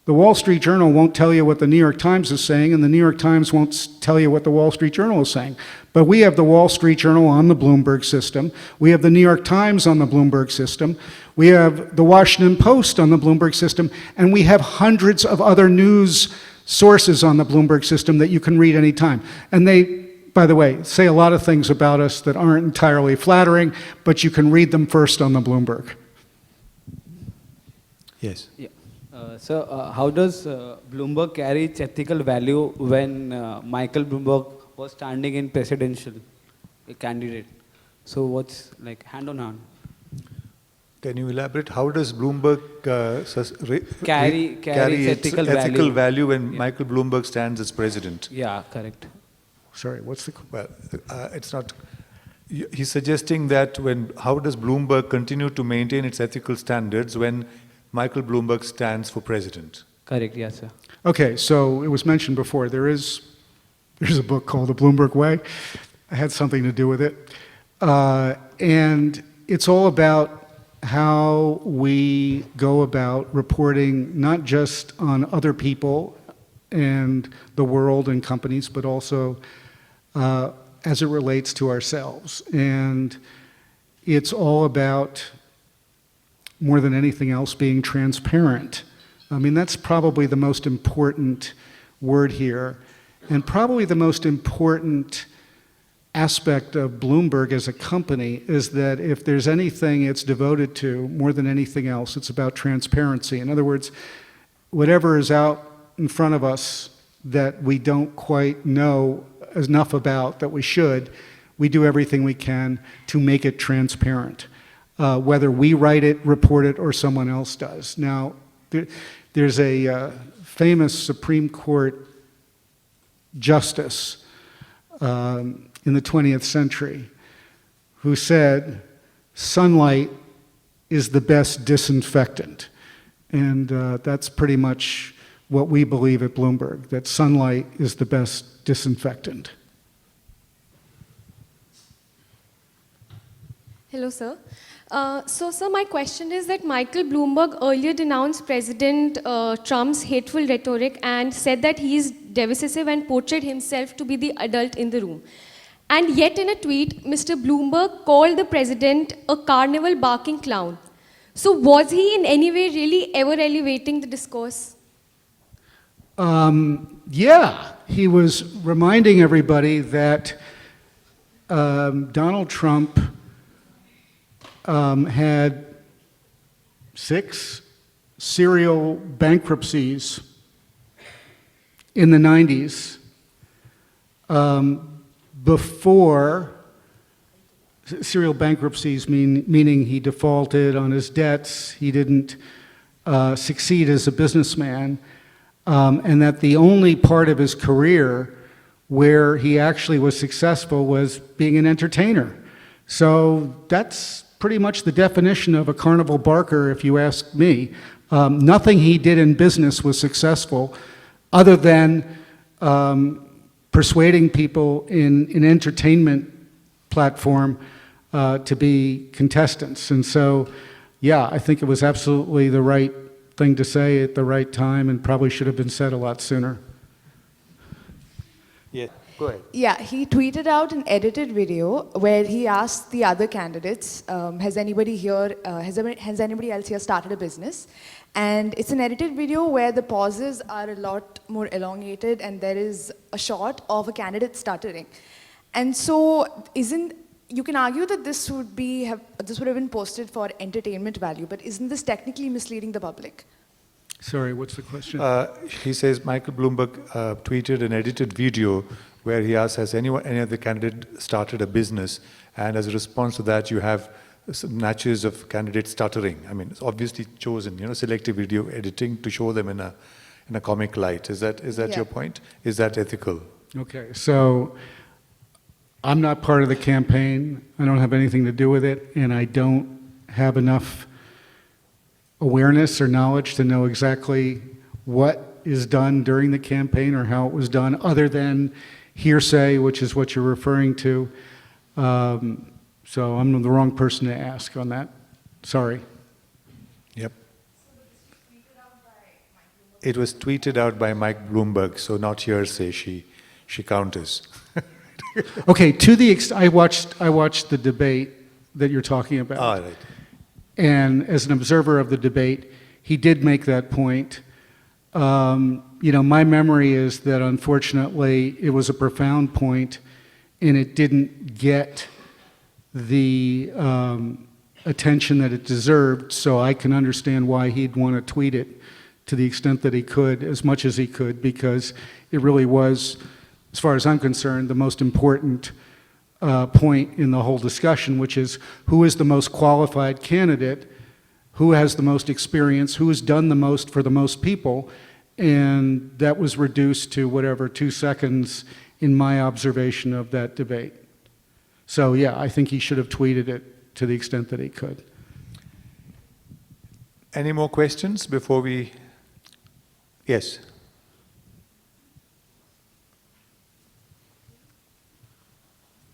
The Wall Street Journal won't tell you what the New York Times is saying, and the New York Times won't tell you what the Wall Street Journal is saying. But we have the Wall Street Journal on the Bloomberg system. We have the New York Times on the Bloomberg system. We have the Washington Post on the Bloomberg system. And we have hundreds of other news sources on the Bloomberg system that you can read anytime. And they, by the way, say a lot of things about us that aren't entirely flattering, but you can read them first on the Bloomberg. Yes. Yeah. How does Bloomberg carry its ethical value when Michael Bloomberg was standing in presidential candidate? So what's like hand on hand? Can you elaborate? How does Bloomberg Carry its ethical value when Yeah. Michael Bloomberg stands as president? Yeah, correct. Sorry, what's the... Well, it's not. He's suggesting that how does Bloomberg continue to maintain its ethical standards when Michael Bloomberg stands for president? Correct, yes, sir. Okay, so it was mentioned before, there's a book called The Bloomberg Way. I had something to do with it. And it's all about how we go about reporting not just on other people and the world and companies, but also as it relates to ourselves. And it's all about, more than anything else, being transparent. I mean, that's probably the most important word here, and probably the most important aspect of Bloomberg as a company is that if there's anything it's devoted to, more than anything else, it's about transparency. In other words, whatever is out in front of us that we don't quite know enough about that we should, we do everything we can to make it transparent. Whether we write it, report it, or someone else does. Now, there's a famous Supreme Court justice in the 20th century who said, sunlight is the best disinfectant. And that's pretty much what we believe at Bloomberg, that sunlight is the best disinfectant. Hello, sir. Sir, my question is that Michael Bloomberg earlier denounced President Trump's hateful rhetoric and said that he is divisive and portrayed himself to be the adult in the room. And yet in a tweet, Mr. Bloomberg called the president a carnival barking clown. So was he in any way really ever elevating the discourse? Yeah, he was reminding everybody that Donald Trump had 6 serial bankruptcies in the 90s before serial bankruptcies meaning he defaulted on his debts, he didn't succeed as a businessman, and that the only part of his career where he actually was successful was being an entertainer. So that's pretty much the definition of a carnival barker, if you ask me. Nothing he did in business was successful other than persuading people in an entertainment platform to be contestants. And so, yeah, I think it was absolutely the right thing to say at the right time and probably should have been said a lot sooner. Yeah. Go ahead. Yeah, he tweeted out an edited video where he asked the other candidates, has anybody here, has anybody else here started a business? And it's an edited video where the pauses are a lot more elongated and there is a shot of a candidate stuttering. And so you can argue that this would have been posted for entertainment value, but isn't this technically misleading the public? Sorry, what's the question? He says Michael Bloomberg tweeted an edited video where he asks, has any other candidate started a business? And as a response to that, you have some snatches of candidates stuttering. I mean, it's obviously chosen, selective video editing to show them in a comic light. Is that Yeah. your point? Is that ethical? Okay, so I'm not part of the campaign. I don't have anything to do with it, and I don't have enough awareness or knowledge to know exactly what is done during the campaign or how it was done, other than hearsay, which is what you're referring to. So I'm the wrong person to ask on that. Sorry. Yep. It was tweeted out by Mike Bloomberg, so not hearsay. She counters. Okay, I watched the debate that you're talking about. All right. And as an observer of the debate, he did make that point. My memory is that unfortunately it was a profound point and it didn't get the attention that it deserved, so I can understand why he'd want to tweet it to the extent that he could, as much as he could, because it really was, as far as I'm concerned, the most important point in the whole discussion, which is who is the most qualified candidate, who has the most experience, who has done the most for the most people, and that was reduced to whatever, 2 seconds in my observation of that debate. So yeah, I think he should have tweeted it to the extent that he could. Any more questions before we... Yes.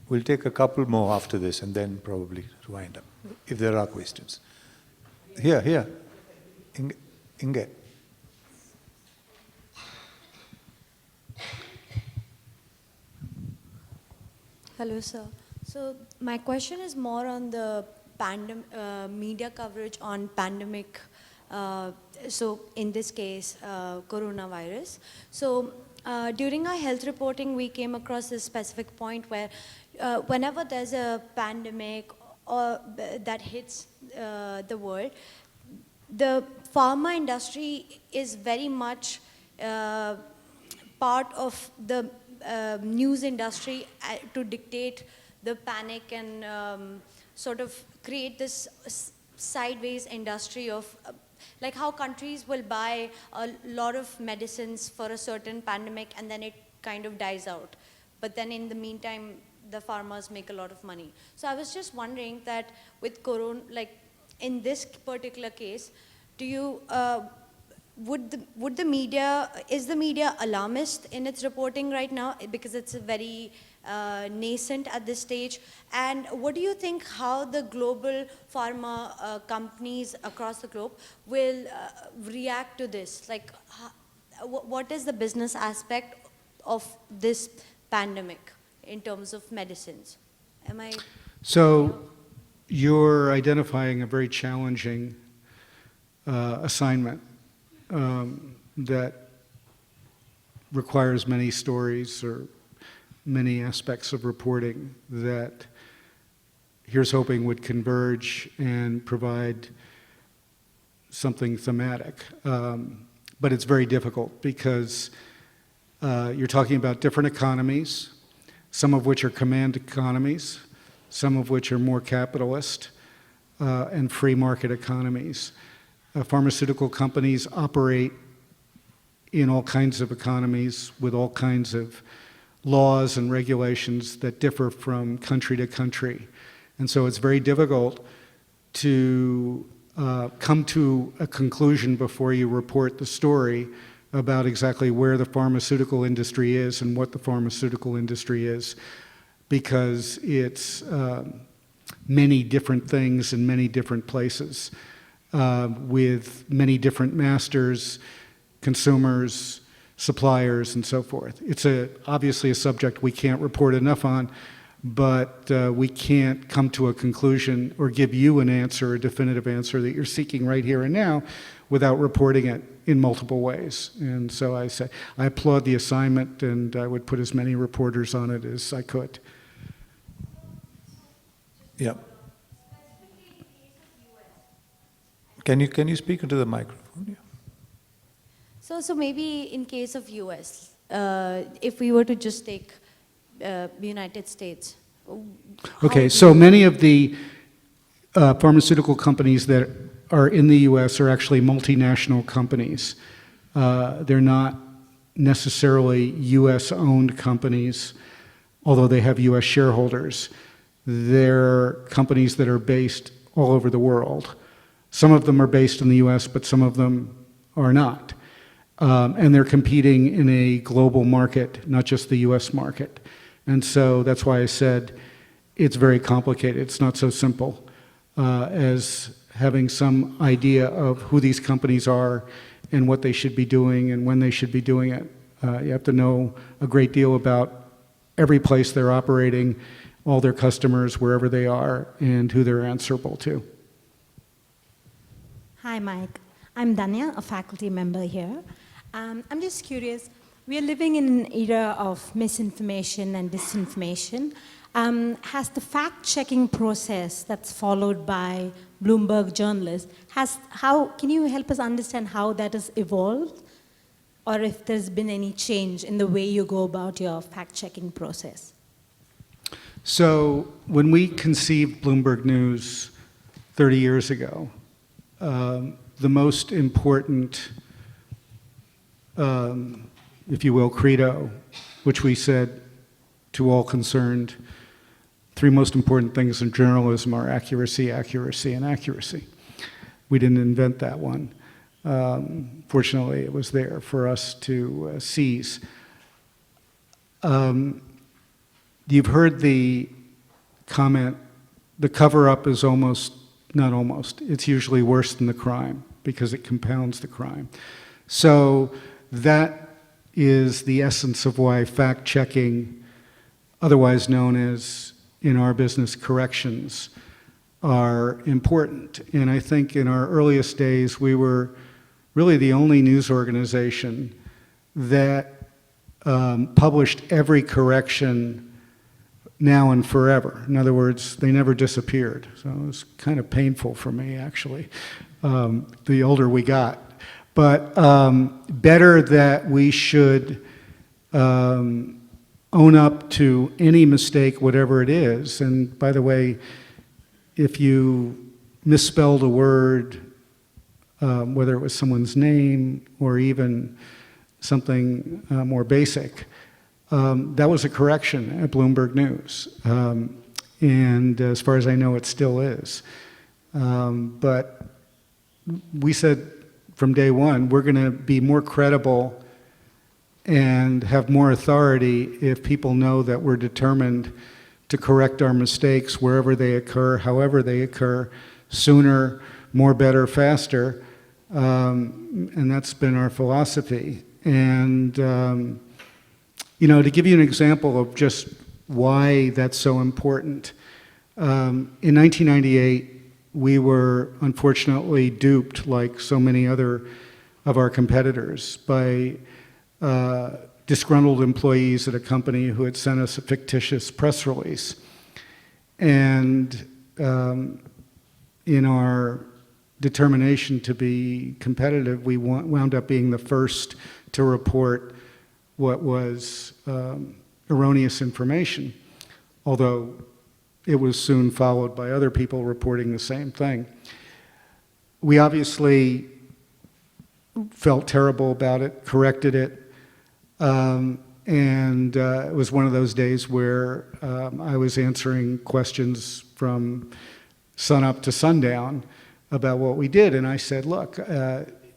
We'll take a couple more after this and then probably wind up, if there are questions. Here. Inge. Hello, sir. So my question is more on the media coverage on pandemic. So in this case, coronavirus. So during our health reporting, we came across this specific point where whenever there's a pandemic or that hits the world, the pharma industry is very much part of the news industry to dictate the panic and sort of create this sideways industry of like how countries will buy a lot of medicines for a certain pandemic and then it kind of dies out. But then in the meantime, the farmers make a lot of money. So I was just wondering that with corona, like in this particular case, do you, would the media, is the media alarmist in its reporting right now? Because it's a very nascent at this stage. And what do you think how the global pharma companies across the globe will react to this? Like, what is the business aspect of this pandemic in terms of medicines? Am I? So you're identifying a very challenging assignment that requires many stories or many aspects of reporting that here's hoping would converge and provide something thematic. But it's very difficult because you're talking about different economies, some of which are command economies, some of which are more capitalist and free market economies. Pharmaceutical companies operate in all kinds of economies with all kinds of laws and regulations that differ from country to country. And so it's very difficult to come to a conclusion before you report the story about exactly where the pharmaceutical industry is and what the pharmaceutical industry is, because it's many different things in many different places, with many different masters, consumers, suppliers and so forth. It's obviously a subject we can't report enough on, but we can't come to a conclusion or give you an answer, a definitive answer that you're seeking right here and now without reporting it in multiple ways. And so I say, I applaud the assignment, and I would put as many reporters on it as I could. Yeah. Can you speak into the microphone? Yeah. So maybe in case of US, if we were to just take United States. Okay, so many of the pharmaceutical companies that are in the US are actually multinational companies. They're not necessarily US owned companies, although they have US shareholders. They're companies that are based all over the world. Some of them are based in the US, but some of them are not. And they're competing in a global market, not just the US market. And so that's why I said it's very complicated. It's not so simple as having some idea of who these companies are and what they should be doing and when they should be doing it. You have to know a great deal about every place they're operating, all their customers, wherever they are, and who they're answerable to. Hi, Mike. I'm Danya, a faculty member here. I'm just curious, we are living in an era of misinformation and disinformation. Has the fact-checking process that's followed by Bloomberg journalists, can you help us understand how that has evolved? Or if there's been any change in the way you go about your fact-checking process? So when we conceived Bloomberg News 30 years ago, the most important, if you will, credo, which we said to all concerned, three most important things in journalism are accuracy, accuracy, and accuracy. We didn't invent that one. Fortunately, it was there for us to seize. You've heard the comment, the cover-up is it's usually worse than the crime because it compounds the crime. So that is the essence of why fact-checking, otherwise known as, in our business, corrections, are important. And I think in our earliest days, we were really the only news organization that published every correction now and forever. In other words, they never disappeared. So it was kind of painful for me, actually, the older we got. But better that we should own up to any mistake, whatever it is. And by the way, if you misspelled a word, whether it was someone's name or even something more basic, that was a correction at Bloomberg News. And as far as I know, it still is. But we said from day one, we're going to be more credible and have more authority if people know that we're determined to correct our mistakes wherever they occur, however they occur, sooner, more, better, faster. And that's been our philosophy. And, to give you an example of just why that's so important, in 1998, we were unfortunately duped, like so many other of our competitors, by disgruntled employees at a company who had sent us a fictitious press release. And in our determination to be competitive, we wound up being the first to report what was erroneous information, although it was soon followed by other people reporting the same thing. We obviously felt terrible about it, corrected it, and it was one of those days where I was answering questions from sunup to sundown about what we did, and I said, look,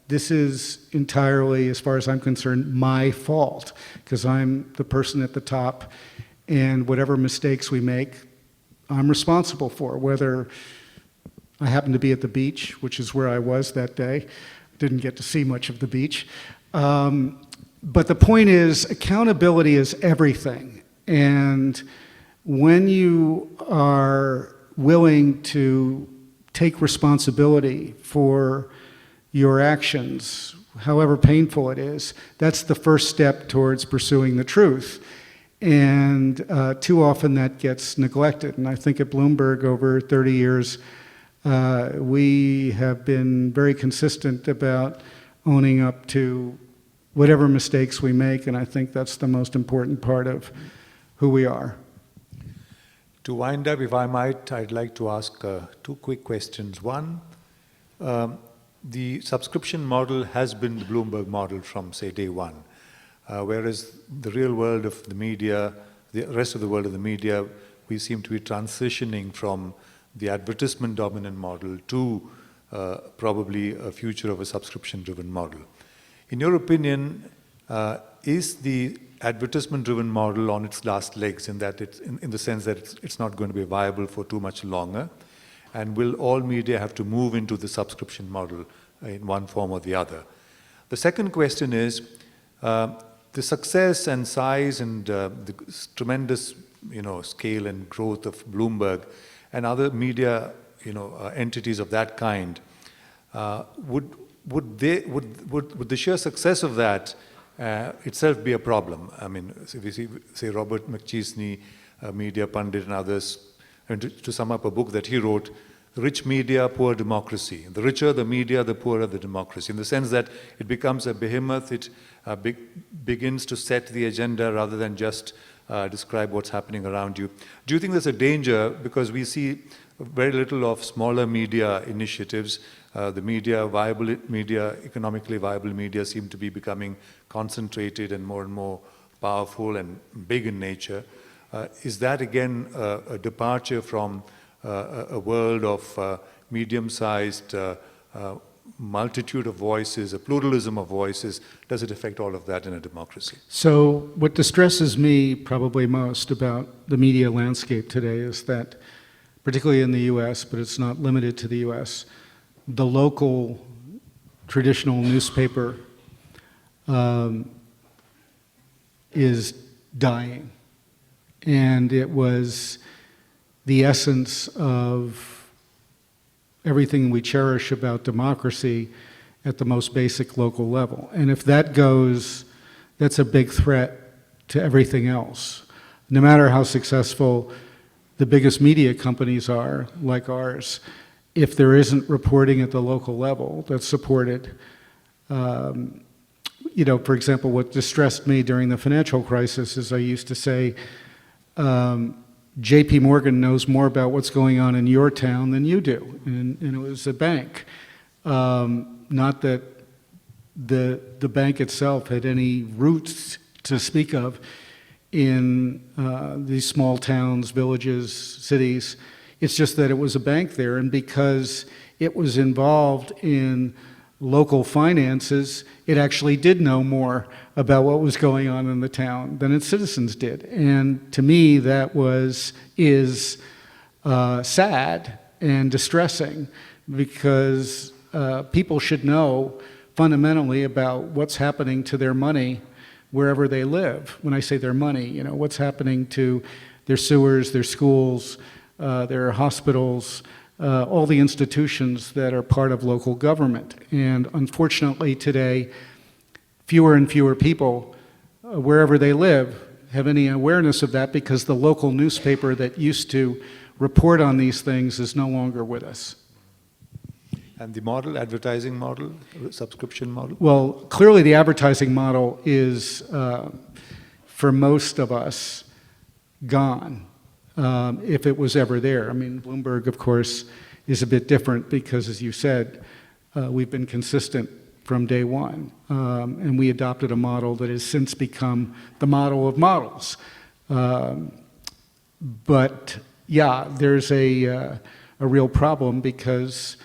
this is entirely, as far as I'm concerned, my fault, because I'm the person at the top, and whatever mistakes we make, I'm responsible for, whether I happen to be at the beach, which is where I was that day. Didn't get to see much of the beach. But the point is, accountability is everything. And when you are willing to take responsibility for your actions, however painful it is, that's the first step towards pursuing the truth. And too often that gets neglected. And I think at Bloomberg over 30 years, we have been very consistent about owning up to whatever mistakes we make, and I think that's the most important part of who we are. To wind up, if I might, I'd like to ask two quick questions. One, the subscription model has been the Bloomberg model from, say, day one, whereas the real world of the media, the rest of the world of the media, we seem to be transitioning from the advertisement-dominant model to probably a future of a subscription-driven model. In your opinion, is the advertisement-driven model on its last legs in that in the sense that it's not going to be viable for too much longer? And will all media have to move into the subscription model in one form or the other? The second question is, the success and size and the tremendous scale and growth of Bloomberg and other media entities of that kind, would the sheer success of that itself be a problem? I mean, if we see, say, Robert McChesney, a media pundit, and others, and to sum up a book that he wrote, Rich Media, Poor Democracy. The richer the media, the poorer the democracy, in the sense that it becomes a behemoth, it begins to set the agenda rather than just describe what's happening around you. Do you think there's a danger, because we see very little of smaller media initiatives, the viable media, economically viable media seem to be becoming concentrated and more powerful and big in nature. Is that again a departure from a world of medium-sized multitude of voices, a pluralism of voices? Does it affect all of that in a democracy? So what distresses me probably most about the media landscape today is that, particularly in the US, but it's not limited to the US, the local traditional newspaper is dying. And it was the essence of everything we cherish about democracy at the most basic local level. And if that goes, that's a big threat to everything else. No matter how successful the biggest media companies are, like ours, if there isn't reporting at the local level that's supported, for example, what distressed me during the financial crisis is I used to say, JP Morgan knows more about what's going on in your town than you do, and it was a bank. Not that the bank itself had any roots to speak of in these small towns, villages, cities. It's just that it was a bank there, and because it was involved in local finances, it actually did know more about what was going on in the town than its citizens did. And to me, that is sad and distressing, because people should know fundamentally about what's happening to their money wherever they live. When I say their money, what's happening to their sewers, their schools, their hospitals, all the institutions that are part of local government. And unfortunately today, fewer and fewer people, wherever they live, have any awareness of that, because the local newspaper that used to report on these things is no longer with us. And the model, advertising model, subscription model? Well, clearly the advertising model is, for most of us, gone. If it was ever there. I mean, Bloomberg, of course, is a bit different because, as you said, we've been consistent from day one. And we adopted a model that has since become the model of models. But yeah, there's a real problem, because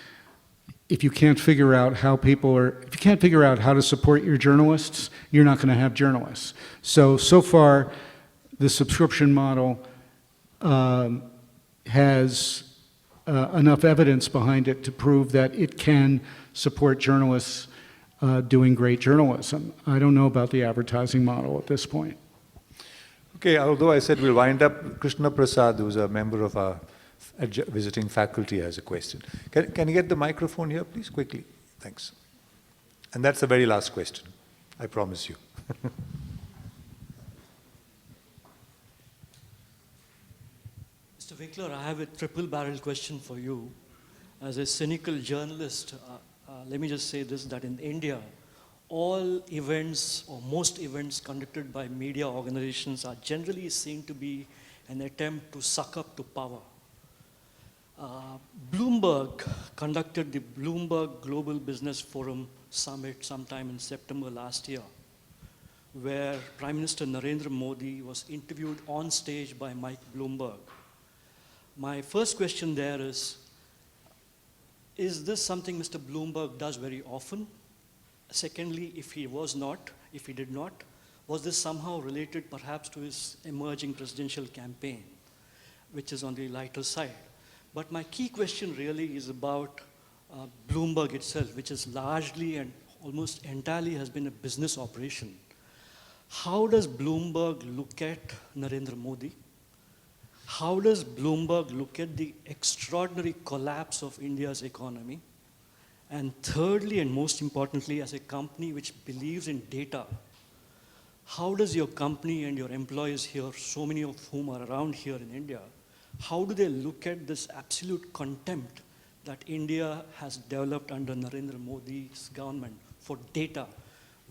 if you can't figure out how to support your journalists, you're not going to have journalists. So far, the subscription model has enough evidence behind it to prove that it can support journalists doing great journalism. I don't know about the advertising model at this point. Okay, although I said we'll wind up, Krishna Prasad, who's a member of our visiting faculty, has a question. Can you get the microphone here, please, quickly? Thanks. And that's the very last question, I promise you. Mr. Winkler, I have a triple-barrel question for you. As a cynical journalist, let me just say this, that in India, all events or most events conducted by media organizations are generally seen to be an attempt to suck up to power. Bloomberg conducted the Bloomberg Global Business Forum Summit sometime in September last year, where Prime Minister Narendra Modi was interviewed on stage by Mike Bloomberg. My first question there is this something Mr. Bloomberg does very often? Secondly, if he did not, was this somehow related perhaps to his emerging presidential campaign, which is on the lighter side? But my key question really is about Bloomberg itself, which is largely and almost entirely has been a business operation. How does Bloomberg look at Narendra Modi? How does Bloomberg look at the extraordinary collapse of India's economy? And thirdly, and most importantly, as a company which believes in data, how does your company and your employees here, so many of whom are around here in India, how do they look at this absolute contempt that India has developed under Narendra Modi's government for data,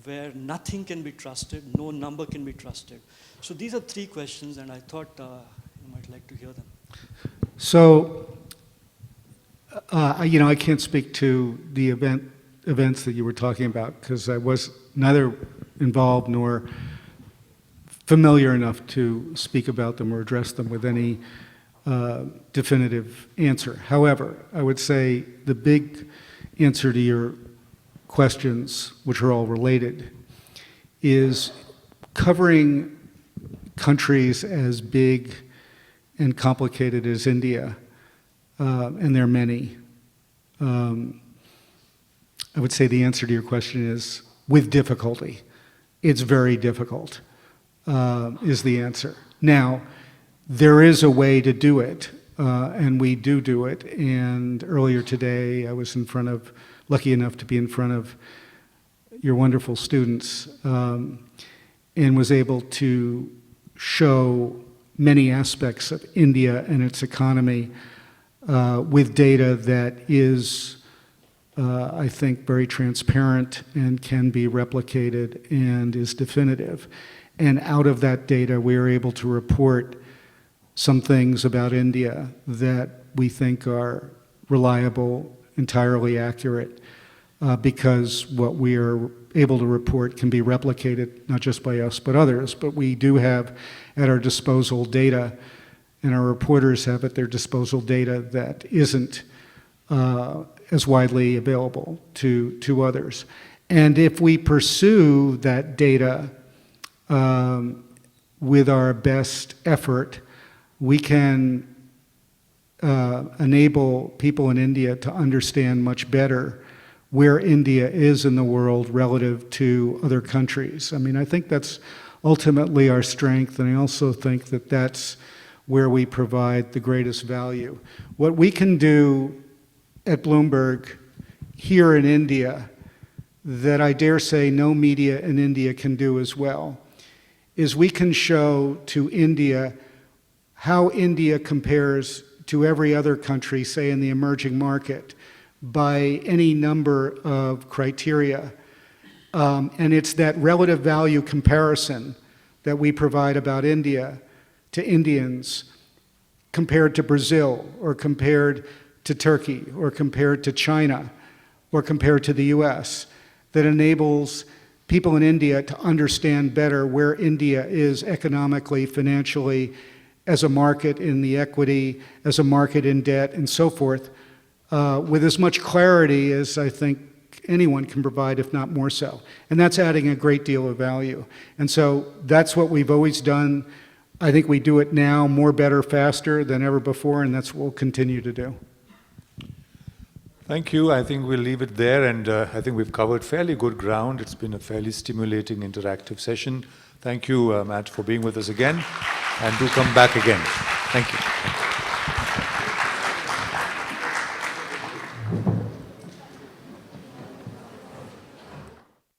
where nothing can be trusted, no number can be trusted? So these are three questions, and I thought you might like to hear them. So, I can't speak to the events that you were talking about because I was neither involved nor familiar enough to speak about them or address them with any definitive answer. However, I would say the big answer to your questions, which are all related, is covering countries as big and complicated as India, and there are many. I would say the answer to your question is with difficulty. It's very difficult, is the answer. Now, there is a way to do it, and we do it. And earlier today, I was lucky enough to be in front of your wonderful students, and was able to show many aspects of India and its economy with data that is, I think, very transparent and can be replicated and is definitive. And out of that data, we are able to report some things about India that we think are reliable, entirely accurate, because what we are able to report can be replicated, not just by us, but others. But we do have at our disposal data, and our reporters have at their disposal data that isn't as widely available to others. And if we pursue that data with our best effort, we can enable people in India to understand much better where India is in the world relative to other countries. I mean, I think that's ultimately our strength, and I also think that that's where we provide the greatest value. What we can do at Bloomberg here in India that I dare say no media in India can do as well is we can show to India how India compares to every other country, say in the emerging market, by any number of criteria. And it's that relative value comparison that we provide about India to Indians compared to Brazil, or compared to Turkey, or compared to China, or compared to the US, that enables people in India to understand better where India is economically, financially, as a market in the equity, as a market in debt, and so forth, with as much clarity as I think anyone can provide, if not more so. And that's adding a great deal of value. And so that's what we've always done. I think we do it now more, better, faster than ever before, and that's what we'll continue to do. Thank you. I think we'll leave it there, and I think we've covered fairly good ground. It's been a fairly stimulating, interactive session. Thank you, Matt, for being with us again, and do come back again. Thank you.